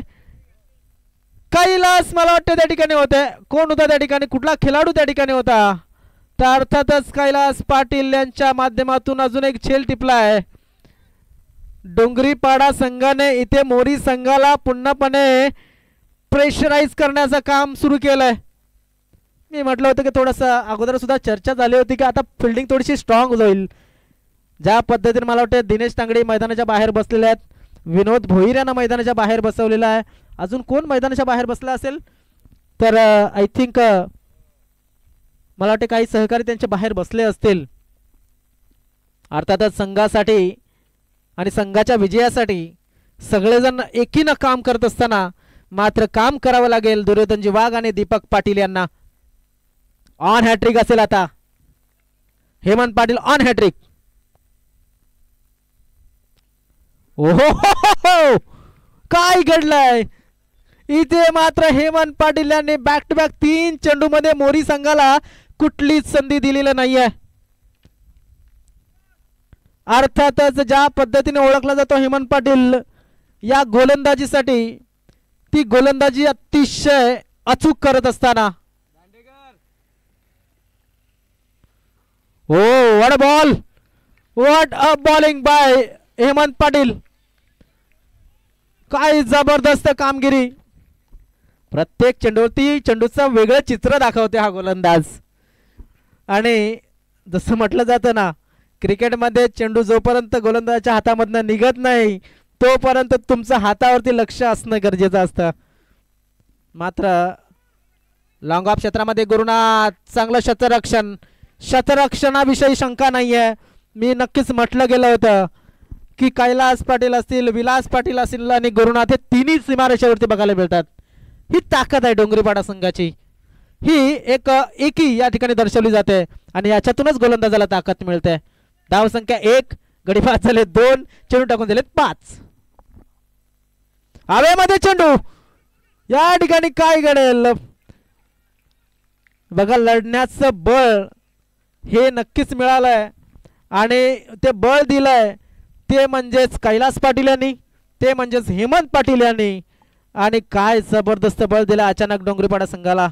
कैलास मला वाटतं त्या ठिकाणी होते. कोण होता त्या ठिकाणी, कुठला खेळाडू त्या ठिकाणी होता. तर अर्थातच कैलास पाटील यांच्या माध्यमातून अजून एक झेल टिपला आहे. डोंगरीपाडा संघाने इथे मोरी संघाला पूर्णपणे प्रेशराईज करण्याचं काम सुरू केलंय. मी म्हटलं होतं की थोडंसं अगोदर सुद्धा चर्चा झाली होती की आता फिल्डिंग थोडीशी स्ट्रॉंग होईल. ज्या पद्धतीने मला वाटतं दिनेश तांगडे मैदानाच्या बाहेर बसलेले आहेत, विनोद भोईर यांना मैदानाच्या बाहेर बसवलेलं आहे. अजून कोण मैदानाच्या बाहेर बसला असेल तर आय थिंक मला वाटते काही सहकारी त्यांच्या बाहेर बसले असतील. अर्थातच संघासाठी आणि संघाच्या विजयासाठी सगळेजण एकीनं काम करत असताना मात्र काम करावं लागेल दुर्योधनजी वाघ आणि दीपक पाटील यांना. ऑन हॅट्रिक असेल आता हेमंत पाटील ऑन हॅट्रिक. ओहो काय घडलंय इथे. मात्र हेमंत पाटील यांनी बॅक टू बॅक 3 चेंडू मध्ये मोरी संघाला कुठलीच संधी दिलेली नाहीये. अर्थातच ज्या पद्धतीने ओळखला जातो हेमंत पाटील या गोलंदाजीसाठी, ती गोलंदाजी अतिशय अचूक करत असताना. Oh what a ball, what a bowling bye Hemant Patil. काय जबरदस्त कामगिरी. प्रत्येक चेंडूवरती चेंडूचं वेगळं चित्र दाखवते हा गोलंदाज. आणि जसं म्हटलं जातं ना क्रिकेटमध्ये चेंडू जोपर्यंत गोलंदाजाच्या हातामधनं निघत नाही तोपर्यंत तुमचं हातावरती लक्ष असणं गरजेचं असतं. मात्र लॉंग ऑफ क्षेत्रामध्ये गुरुनाथ चांगलं शतरक्षण. शतरक्षणाविषयी शंका नाही आहे. मी नक्कीच म्हटलं गेलं होतं की कैलास पाटील असतील, विलास पाटील असतील आणि गुरुनाथ हे तिन्ही सीमारेषेवरती बघायला मिळतात. ही ताकद आहे डोंगरीपाडा संघाची. ही एक एकी या ठिकाणी दर्शवली जाते आणि याच्यातूनच गोलंदाजाला ताकद मिळते. धावसंख्या 1, गडी बाद झाले 2, चेंडू टाकून दिले 5. हवेमध्ये चेंडू. या ठिकाणी काय घडेल बघा. लढण्याचं बळ हे नक्कीच मिळालंय आणि ते बळ दिलंय ते म्हणजेच कैलास पाटील यांनी, ते म्हणजेच हेमंत पाटील यांनी. आणि काय जबरदस्त बळ दिलं अचानक डोंगरीपाडा संघाला.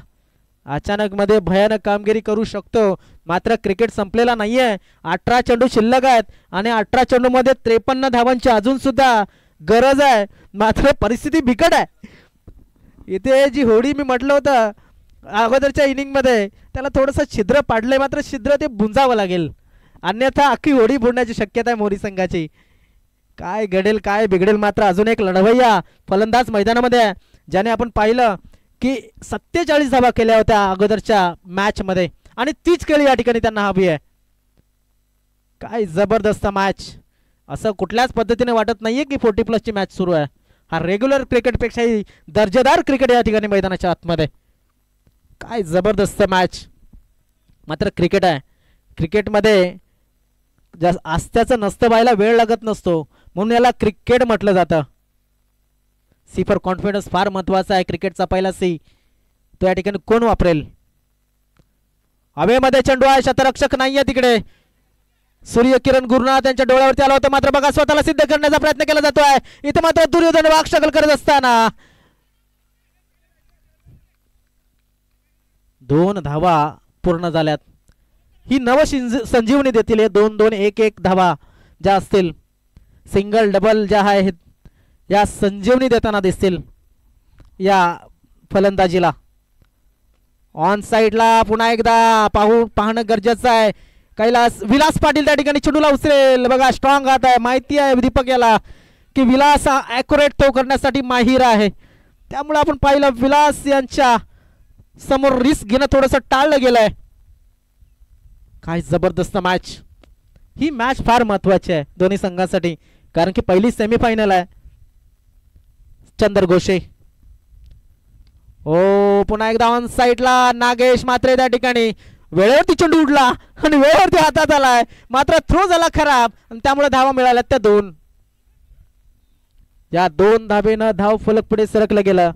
अचानक मध्ये भयानक कामगिरी करू शकतो. मात्र क्रिकेट संपलेला नाहीये. 18 चेंडू शिल्लक आहेत आणि 18 चेंडू मध्ये 53 धावांची अजून सुद्धा गरज आहे. मात्र परिस्थिती बिकट आहे. इथे जी होडी मी म्हटलं होतं अगोदरच्या इनिंग मध्ये त्याला थोडंसं छिद्र पाडलंय. मात्र छिद्र ते बुंजावं लागेल अन्यथा अख्खी होडी बुडण्याची शक्यता आहे मोरी संघाची. काय घडेल काय बिघडेल. मात्र अजून एक लढवय्या फलंदाज मैदानामध्ये आहे ज्याने आपण पाहिलं की 47 धावा केल्या होत्या अगोदरच्या मॅच मध्ये आणि तीच खेळी या ठिकाणी त्यांना हवी आहे. काय जबरदस्त मॅच. असं कुठल्याच पद्धतीने वाटत नाहीये की 40+ ची मॅच सुरू आहे. हा रेग्युलर क्रिकेटपेक्षाही दर्जेदार क्रिकेट या ठिकाणी मैदानाच्या आतमध्ये. काय जबरदस्त मॅच. मात्र क्रिकेट आहे, क्रिकेटमध्ये जास्त आस्त्याचं नसतं, व्हायला वेळ लागत नसतो, म्हणून याला क्रिकेट म्हटलं जातं. सी फॉर कॉन्फिडन्स फार महत्वाचा आहे. क्रिकेटचा पहिला सी तो या ठिकाणी कोण वापरेल. हवेमध्ये चेंडू आहे, शतरक्षक नाहीये तिकडे. सूर्यकिरण गुरुनाथ यांच्या डोळ्यावरती आला होता, मात्र बघा स्वतःला सिद्ध करण्याचा प्रयत्न केला जातोय. इथे मात्र दुर्योधन वाघ स्ट्रगल करत असताना 2 धावा पूर्ण झाल्यात. ही नव संजीवनी देतील हे 2-2 1-1 धावा ज्या असतील, सिंगल डबल ज्या आहेत या संजीवनी देताना दिसतील या फलंदाजीला. ऑन साइडला पुन्हा एकदा पाहणं गरजेचं आहे. कैलास विलास पाटील त्या ठिकाणी चेंडूला उचलेल. बघा स्ट्रॉंग हात आहे, माहिती आहे दीपक याला की विलास ॲक्युरेट थ्रो करण्यासाठी माहीर आहे. त्यामुळे आपण पाहिलं विलास यांच्या समोर रिस्क घेणं थोडंसं टाळलं गेलंय. काय जबरदस्त मॅच. ही मॅच फार महत्वाची आहे दोन्ही संघांसाठी, कारण की पहिली सेमीफायनल आहे. चंदर घोषे ओ पुन्हा एकदा ऑन साइडला नागेश मात्रे त्या ठिकाणी वेळेवरती चेंडू उडला आणि वेळेवरती हातात आलाय, मात्र थ्रो झाला खराब आणि त्यामुळे धावा मिळाल्या त्या 2. या 2 धावेनं धाव फलक पुढे सरकलं गेलं.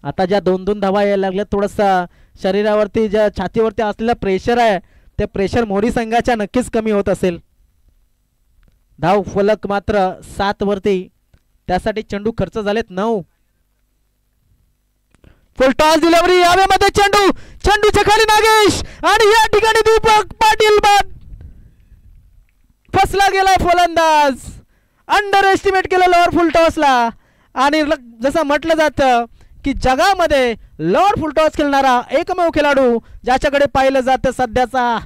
आता ज्या 2-2 धावा यायला लागल्या, थोडंसं शरीरावरती ज्या छातीवरती असलेलं प्रेशर आहे ते प्रेशर मोरी संघाच्या नक्कीच कमी होत असेल. धाव फलक मात्र 7 वरती, त्यासाठी चेंडू खर्च झालेत 9. फुल टॉस डिलिव्हरी, हवेमध्ये चेंडू, चेंडूच्या खाली नागेश आणि या ठिकाणी दीपक पाटील बाद. फसला गेलाय फलंदाज, अंडर एस्टिमेट केलं लोअर फुल टॉसला. आणि जसं म्हटलं जातं की जगामध्ये लोअर फुल टॉस खेळणारा एकमेव खेळाडू ज्याच्याकडे पाहिलं जातं सध्याचा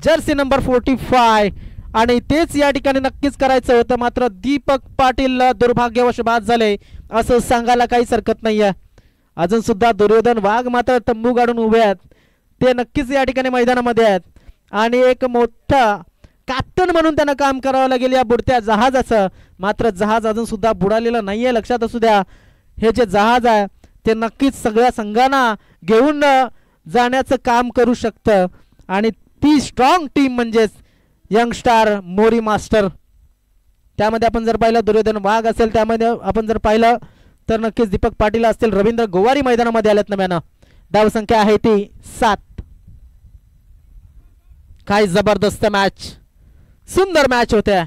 जर्सी नंबर 45, आणि तेच या ठिकाणी नक्कीच करायचं होतं. मात्र दीपक पाटील दुर्भाग्यवश बाद झाले असं सांगायला काहीच हरकत नाहीये. अजून सुद्धा दुर्योधन वाघ मात्र तंबू गाडून उभे आहेत, ते नक्कीच या ठिकाणी मैदानामध्ये आहेत. आणि एक मोठा कॅप्टन म्हणून त्यांना काम करावं लागेल या बुडत्या जहाजाचं. मात्र जहाज अजून सुद्धा बुडालेलं नाहीये, लक्षात असू द्या. हे जे जहाज आहे ते नक्कीच सगळ्या संघांना घेऊन जाण्याचं काम करू शकतं. आणि ती स्ट्रॉंग टीम म्हणजेच यंगस्टार मोरी मास्टर, त्यामध्ये आपण जर पाहिलं दुर्योधन वाघ असेल, त्यामध्ये आपण जर पाहिलं तर नक्कीच दीपक पाटील असतील, रवींद्र गोवारी मैदानामध्ये आलेत नव्यानं. धावसंख्या आहे ती 7. काय जबरदस्त मॅच, सुंदर मॅच होत्या.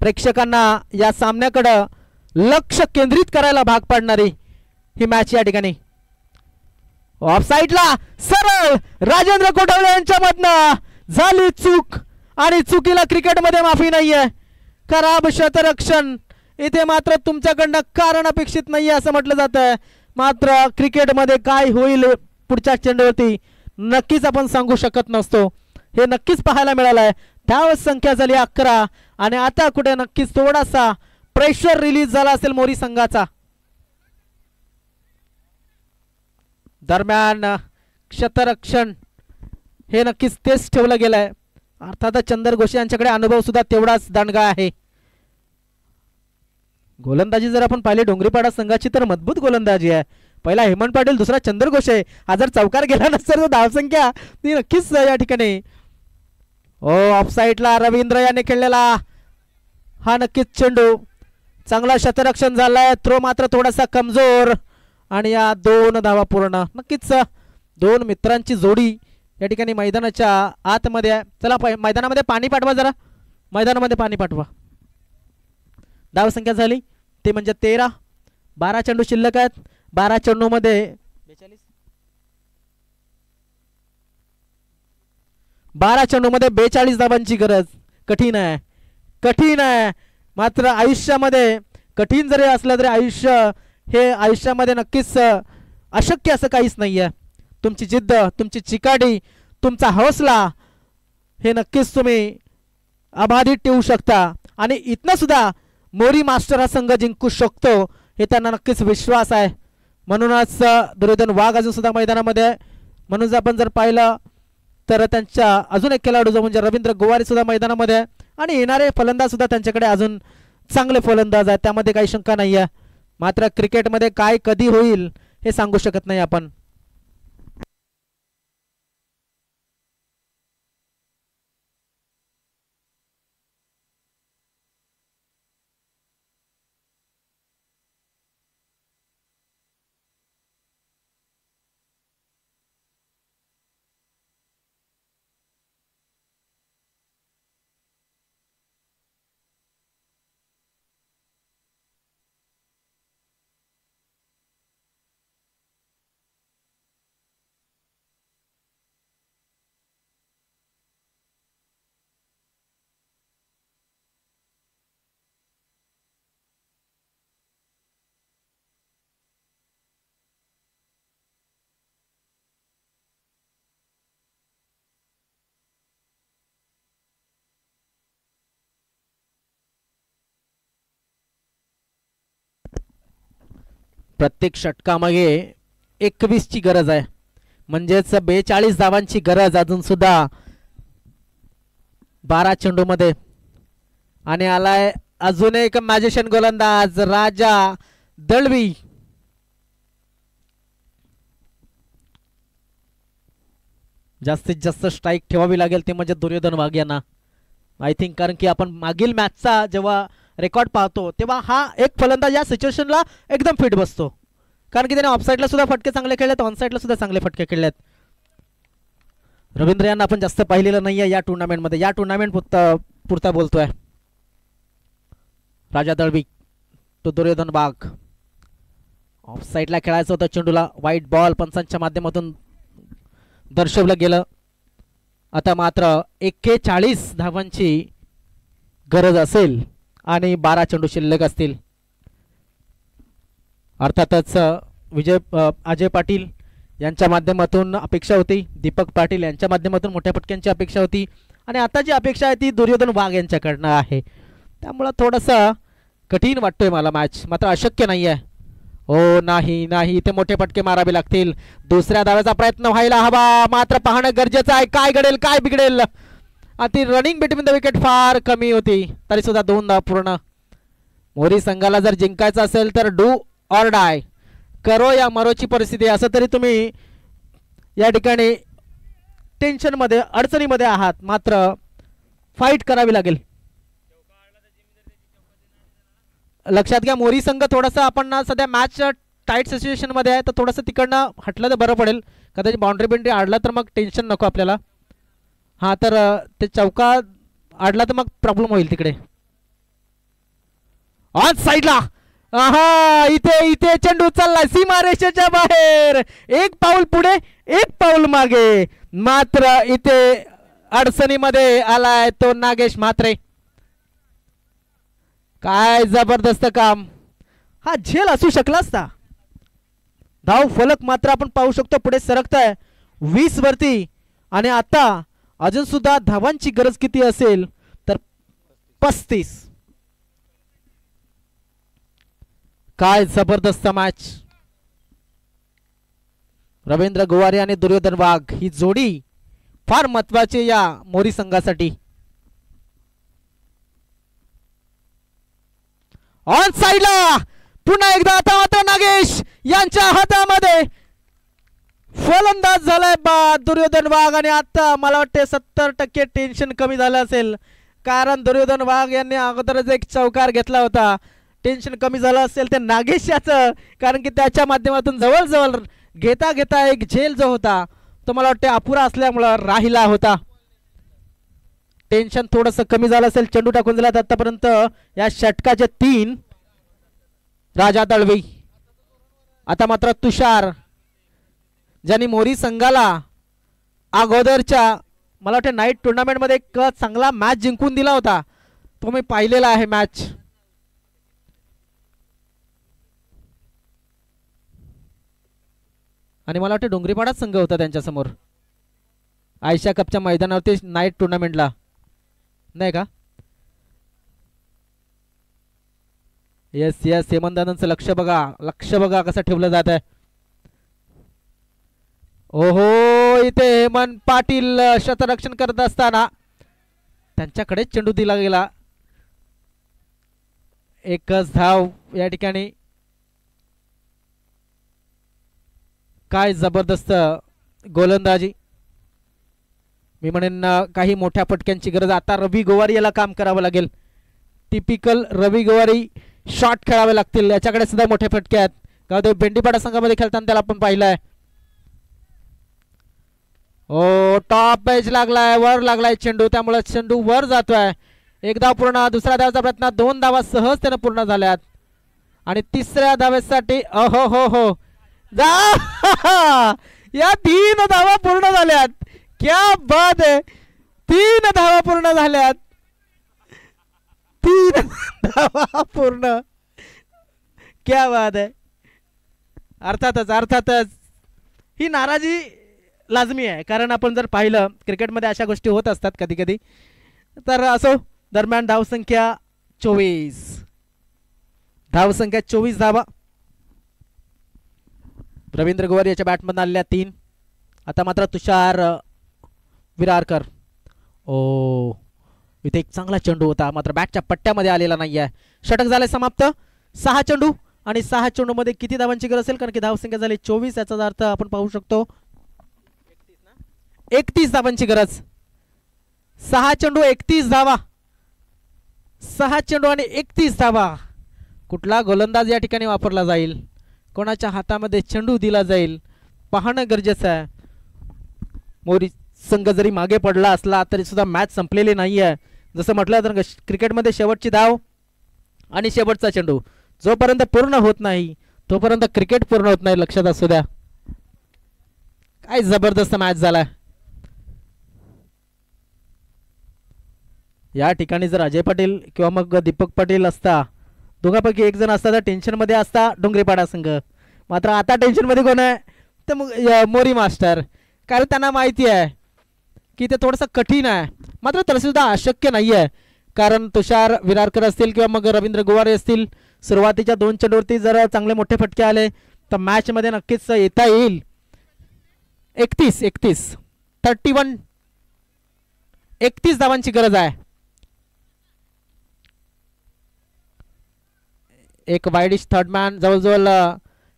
प्रेक्षकांना या सामन्याकडे लक्ष केंद्रित करायला भाग पाडणारी ही मॅच या ठिकाणी. ऑफ साइडला सरळ राजेंद्र कोटवले यांच्या मधनं झाली चूक, आणि चुकीला क्रिकेटमध्ये माफी नाहीये. खराब शतरक्षण इथे मात्र तुमच्याकडनं कारण अपेक्षित नाहीये असं म्हटलं जातं. मात्र क्रिकेटमध्ये काय होईल पुढच्या चेंडूवरती नक्कीच आपण सांगू शकत नसतो. हे नक्कीच पाहायला मिळालंय. धाव संख्या झाली 11, आणि आता कुठे नक्कीच थोडासा प्रेशर रिलीज झाला असेल मोरी संघाचा. दरम्यान क्षेत्ररक्षण हे नक्कीच तेच ठेवलं गेलंय. अर्थात चंदर घोषे यांच्याकडे अनुभव सुद्धा तेवढाच दांडगा आहे. गोलंदाजी जर आपण पाहिली डोंगरीपाडा संघाची तर मजबूत गोलंदाजी आहे. पहिला हेमंत पाटील, दुसरा चंदर घोषे. हा जर चौकार गेला नसतर धावसंख्या ती नक्कीच या ठिकाणी. ऑफ साइडला रवींद्र याने खेळलेला हा नक्कीच चेंडू, चांगला क्षेत्ररक्षण झालाय. थ्रो मात्र थोडासा कमजोर, आणि या 2 धावा पूर्ण. नक्कीच 2 मित्रांची जोडी या ठिकाणी मैदानाच्या आतमध्ये आहे. चला मैदानामध्ये पाणी पाठवा, जरा मैदानामध्ये पाणी पाठवा. धावसंख्या झाली ते म्हणजे 13. 12 चेंडू शिल्लक आहेत. 12 चेंडूमध्ये 42 धावांची गरज. कठीण आहे, कठीण आहे. मात्र आयुष्यामध्ये कठीण जरी असलं तरी आयुष्यामध्ये नक्कीच अशक्य असं काहीच नाहीये. तुमची जिद्द, तुमची चिकाटी, तुमचा हौसला हे नक्कीच तुम्ही अबाधित ठेवू शकता. आणि इथनं सुद्धा मोरी मास्टर हा संघ जिंकू शकतो हे त्यांना नक्कीच विश्वास आहे. म्हणूनच दुर्योधन वाघ अजून सुद्धा मैदानामध्ये. म्हणून आपण जर पाहिलं तर त्यांच्या अजून एक खेळाडू जो म्हणजे रवींद्र गोवारी सुद्धा मैदानामध्ये, आणि येणारे फलंदाज सुद्धा त्यांच्याकडे अजून चांगले फलंदाज आहेत, त्यामध्ये काही शंका नाही आहे. मात्र क्रिकेटमध्ये काय कधी होईल हे सांगू शकत नाही आपण. प्रत्येक षटकामागे 21 ची गरज आहे, म्हणजेच 42 धावांची गरज अजून सुद्धा 12 चेंडूमध्ये. आणि आलाय अजून एक मॅजिशियन गोलंदाज राजा दळवी. जास्तीत जास्त स्ट्राईक ठेवावी लागेल ते म्हणजे दुर्योधन वाघ यांना, आय थिंक. कारण की आपण मागील मॅचचा जेव्हा रेकॉर्ड पाहतो तेव्हा हा एक फलंदाज या सिच्युएशनला एकदम फिट बसतो, कारण की त्याने ऑफसाईडला सुद्धा फटके चांगले खेळलेत, ऑनसाईडला सुद्धा चांगले फटके खेळलेत. रवींद्र यांना आपण जास्त पाहिलेलं नाहीये या टुर्नामेंटमध्ये, या टुर्नामेंट पुरता बोलतोय. राजा दळवी तो दुर्योधन वाघ. ऑफसाईडला खेळायचं होतं चेंडूला, वाईट बॉल पंचांच्या माध्यमातून दर्शवलं गेलं. आता मात्र 41 धावांची गरज असेल आणि 12 चेंडू शिल्लक असतील. अर्थातच अजय पाटील यांच्या माध्यमातून अपेक्षा होती, दीपक पाटील यांच्या माध्यमातून मोठ्या फटक्यांची अपेक्षा होती, आणि आता जी अपेक्षा आहे ती दुर्योधन वाघ यांच्याकडनं आहे. त्यामुळं थोडंसं कठीण वाटतोय मला मॅच, मात्र अशक्य नाही आहे. हो नाही नाही, इथे मोठे फटके मारावे लागतील. दुसऱ्या धावेचा प्रयत्न व्हायला हवा, मात्र पाहणं गरजेचं आहे काय घडेल काय बिघडेल. ती रनिंग बिटवीन द विकेट फार कमी होती, तरी सुद्धा 2 धावा पूर्ण. मोरी संघाला जर जिंकायचं असेल तर डू ऑर डाय, करो या मरोची परिस्थिती. असं तरी तुम्ही या ठिकाणी टेन्शनमध्ये अडचणीमध्ये आहात, मात्र फाईट करावी लागेल. लक्षात घ्या मोरी संघ थोडासा आपण ना सध्या मॅच टाईट सिच्युएशन मध्ये आहे, तर थोडंसं तिकडनं हटलं तर बरं पडेल. कदाचित बाउंड्री बिंड्री आडला तर मग टेन्शन नको आपल्याला. हा तर ते चौका आडला तर मग प्रॉब्लेम होईल तिकडे. ऑन साईडला हा इथे इथे चेंडू चाललाय सीमारेषेच्या बाहेर, एक पाऊल पुढे एक पाऊल मागे, मात्र इथे अडचणीमध्ये आलाय तो नागेश म्हात्रे. काय जबरदस्त काम, हा झेल असू शकला असता. धाव फलक मात्र आपण पाहू शकतो पुढे सरकताय 20 वरती, आणि आता अजून सुद्धा धावांची गरज किती असेल तर 35. काय जबरदस्त मॅच. रवींद्र गोवारे आणि दुर्योधन वाघ ही जोडी फार महत्वाची या मोरी संघासाठी. ऑन साइडला पुन्हा एकदा आता मात्र नागेश यांच्या हातामध्ये फलंदाज झालाय दुर्योधन वाघ. आणि आता मला वाटते 70% टेन्शन कमी झालं असेल, कारण दुर्योधन वाघ यांनी अगोदरच एक चौकार घेतला होता. टेन्शन कमी झालं असेल ते नागेश याचं, कारण की त्याच्या माध्यमातून जवळजवळ घेता घेता एक झेल जो होता तो मला वाटते अपुरा असल्यामुळं राहिला होता. टेन्शन थोडंसं कमी झालं असेल. चेंडू टाकून दिला आतापर्यंत या षटकाचे 3 राजा दळवी. आता मात्र तुषार ज्यांनी मोरी संघाला अगोदरच्या मला वाटतं नाईट टुर्नामेंटमध्ये एक चांगला मॅच जिंकून दिला होता, तो मी पाहिलेला आहे मॅच. आणि मला वाटतं डोंगरीपाडाच संघ होता त्यांच्यासमोर आयशा कपच्या मैदानावरती नाईट टुर्नामेंटला, नाही का? येस येस, हेमंतदादांचं लक्ष बघा कसं ठेवलं जात आहे. ओहो, इथे हेमंत पाटील शतरक्षण करत असताना त्यांच्याकडे चेंडू दिला गेला. एकच धाव या ठिकाणी. काय जबरदस्त गोलंदाजी. मी म्हणेन काही मोठ्या फटक्यांची गरज आता रवी गोवारी याला काम करावं लागेल. टिपिकल रवी गोवारी शॉट खेळावे लागतील. याच्याकडे सुद्धा मोठे फटके आहेत. गावदेव भेंडीपाडा संघामध्ये खेळताना त्याला आपण पाहिलंय. ओ टॉप एज लागलाय, वर लागलाय चेंडू, त्यामुळे चेंडू वर जातोय. एक धाव पूर्ण. दुसऱ्या धावाचा प्रयत्न, 2 धावा सहज त्यानं पूर्ण झाल्यात. आणि तिसऱ्या धावेसाठी अहो हो हो जा या 3 धावा पूर्ण झाल्यात. क्या बात आहे. 3 धावा पूर्ण झाल्यात. 3 धावा पूर्ण. क्या बात आहे. अर्थातच अर्थातच ही नाराजी लाजमी आहे. कारण आपण जर पाहिलं क्रिकेटमध्ये अशा गोष्टी होत असतात कधी कधी. तर असो, दरम्यान धावसंख्या 24. धावसंख्या 24 धावा. रवींद्र गोवारी याच्या बॅटमधून आलेल्या 3. आता मात्र तुषार विरारकर. ओ इथे एक चांगला चेंडू होता, मात्र बॅटच्या पट्ट्यामध्ये आलेला नाही आहे. षटक झाले समाप्त. 6 चेंडू आणि 6 चेंडू मध्ये किती धावांची गरज असेल, कारण की धावसंख्या झाली 24. याचा अर्थ आपण पाहू शकतो 31 धावांची गरज. 6 चेंडू 31 धावा. 6 चेंडू आणि 31 धावा. कुठला गोलंदाज या ठिकाणी वापरला जाईल, कोणाच्या हातामध्ये चेंडू दिला जाईल, पाहणं गरजेचं आहे. मोरी संघ जरी मागे पडला असला तरी सुद्धा मॅच संपलेली नाही आहे. जसं म्हटलं तर क्रिकेटमध्ये शेवटची धाव आणि शेवटचा चेंडू जोपर्यंत पूर्ण होत नाही तोपर्यंत क्रिकेट पूर्ण होत नाही. लक्षात असू द्या. काय जबरदस्त मॅच झाला या ठिकाणी. जर अजय पाटील किंवा मग दीपक पाटील असता, दोघांपैकी एक जण असता तर टेन्शनमध्ये असता डोंगरीपाडा संघ. मात्र आता टेन्शनमध्ये कोण आहे तर मग मोरी मास्टर. कारण त्यांना माहिती आहे की ते थोडंसं कठीण आहे. मात्र तरी सुद्धा अशक्य नाही आहे. कारण तुषार विरारकर असतील किंवा मग रवींद्र गोवारे असतील, सुरुवातीच्या 2 चेंडूवरती जर चांगले मोठे फटके आले तर मॅचमध्ये नक्कीच येता येईल. 31 धावांची गरज आहे. एक वाईडिश थर्ड मॅन जवळजवळ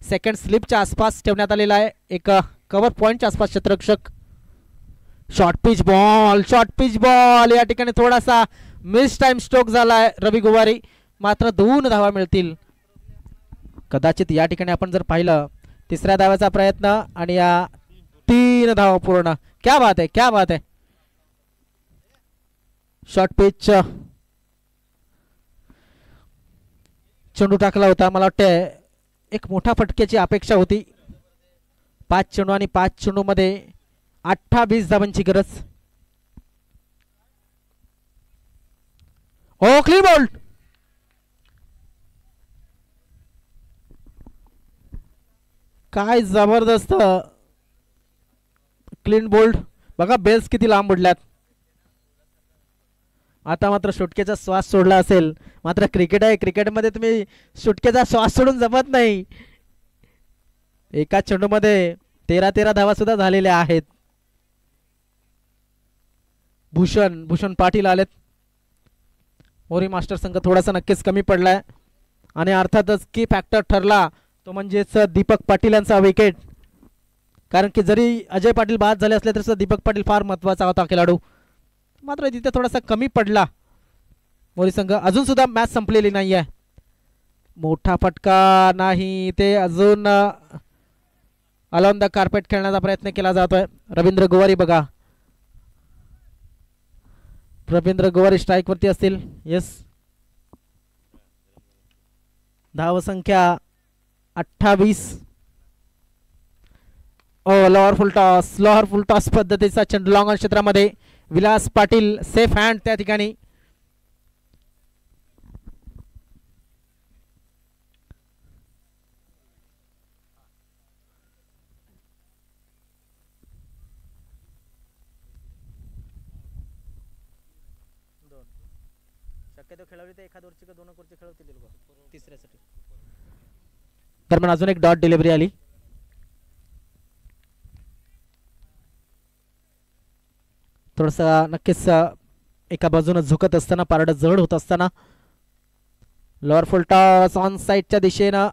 सेकंड स्लिपच्या आसपास ठेवण्यात आलेला आहे. एक कव्हर पॉइंटच्या आसपास क्षेत्ररक्षक. शॉर्ट पिच बॉल या ठिकाणी थोडासा मिस टाइम स्ट्रोक झालाय रवी गोवारी. मात्र 2 धावा मिळतील कदाचित. या ठिकाणी आपण जर पाहिलं तिसऱ्या धावाचा प्रयत्न आणि या 3 धावा पूर्ण. क्या बात आहे, क्या बात आहे. शॉर्ट पिच चेंडू टाकला होता. मला वाटतं एक मोठा फटक्याची अपेक्षा होती. 5 चेंडू आणि 5 चेंडू मध्ये 28 धावांची गरज. ओ क्लीन बोल्ड. काय जबरदस्त क्लीन बोल्ड. बघा बेल्स किती लांब उडल्यात. आता मात्र सुटकेचा श्वास सोडला असेल. मात्र क्रिकेट आहे, क्रिकेटमध्ये तुम्ही सुटकेचा श्वास सोडून जमत नाही. एका चेंडूमध्ये 13 धावा सुद्धा झालेल्या आहेत. भूषण पाटील आलेत. मोरी मास्टर संघ थोडासा नक्कीच कमी पडलाय आणि अर्थातच की फॅक्टर ठरला तो म्हणजेच दीपक पाटील यांचा विकेट. कारण की जरी अजय पाटील बाद झाले असले तरी दीपक पाटील फार महत्त्वाचा होता खेळाडू. मात्र तिथे थोडासा कमी पडला मोरी संघ. अजून सुद्धा मॅच संपलेली नाही आहे. मोठा फटका नाही, ते अजून अलॉन द कार्पेट खेळण्याचा प्रयत्न केला जातोय. रवींद्र गोवारी बघा, रवींद्र गोवारी स्ट्राइक वरती असतील. येस. धावसंख्या 28. लोअर फुल टॉस पद्धतीचा चेंडू लॉंग ऑन क्षेत्रामध्ये. विलास पाटील सेफ हँड त्या ठिकाणी. शक्यतो खेळवली तर एखाद वरची का 2 वरची खेळवतील लोक तिसऱ्यासाठी. दरम्यान अजून एक डॉट डिलिव्हरी आली. थोडंसं नक्कीच एका बाजूने झुकत असताना, पारडं जड होत असताना लोअर फुल टॉस ऑन साईडच्या दिशेनं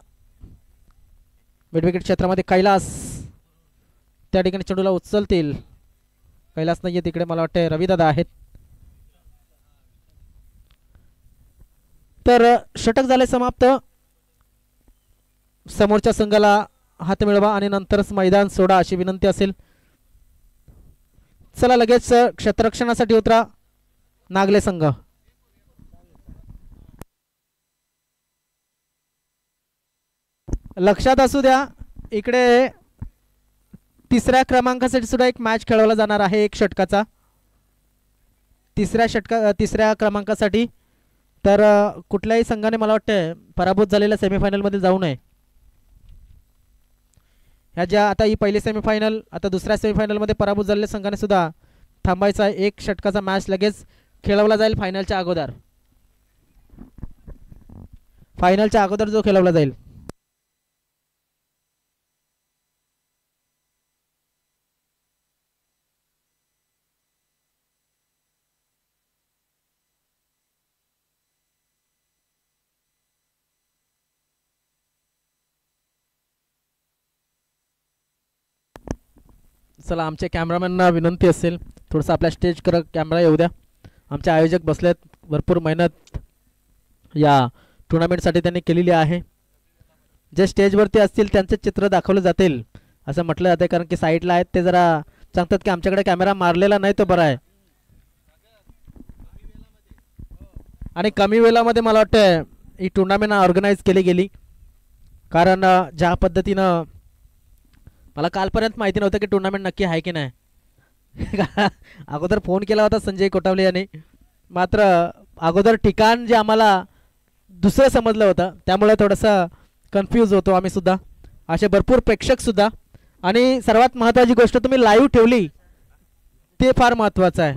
मिड विकेट क्षेत्रामध्ये कैलास त्या ठिकाणी चेंडूला उचलतील. कैलास नाहीये तिकडे, मला वाटतं रविदादा आहेत. तर षटक झाले समाप्त. समोरच्या संघाला हात मिळवा आणि नंतरच मैदान सोडा अशी विनंती असेल. चला लगेच क्षेत्ररक्षणासाठी उतरा नागले संघ. लक्षात असू द्या इकडे तिसऱ्या क्रमांकासाठी सुद्धा एक मॅच खेळवला जाणार आहे, एक षटकाचा तिसऱ्या क्रमांकासाठी. तर कुठल्याही संघाने मला वाटतं पराभूत झालेल्या सेमीफायनलमध्ये जाऊ नये. ह्या ज्या आता ही पहिली सेमीफायनल, आता दुसऱ्या सेमीफायनलमध्ये पराभूत झालेल्या संघाने सुद्धा थांबायचा. एक षटकाचा मॅच लगेच खेळवला जाईल फायनलच्या अगोदर जो खेळवला जाईल. चला आमच्या कॅमेरामॅनना विनंती असेल थोडंसं आपल्या स्टेज कॅमेरा येऊ द्या. आमचे आयोजक बसलेत, भरपूर मेहनत या टुर्नामेंटसाठी त्यांनी केलेली आहे. जे स्टेजवरती असतील त्यांचे चित्र दाखवले जातील असं म्हटलं जाते, कारण की साईडला आहेत ते जरा सांगतात की आमच्याकडे कॅमेरा मारलेला नाही तो बरा आहे. आणि कमी वेळामध्ये मला वाटतं ही टुर्नामेंट ऑर्गनाईज केली गेली, कारण ज्या पद्धतीनं मला कालपर्यंत माहिती नव्हतं की टुर्नामेंट नक्की आहे की नाही. अगोदर फोन केला होता संजय कोटावले यांनी, मात्र अगोदर ठिकाण जे आम्हाला दुसरं समजलं होतं त्यामुळे थोडंसं कन्फ्यूज होतो आम्ही सुद्धा, असे भरपूर प्रेक्षक सुद्धा. आणि सर्वात महत्त्वाची गोष्ट तुम्ही लाईव्ह ठेवली ते फार महत्त्वाचं आहे.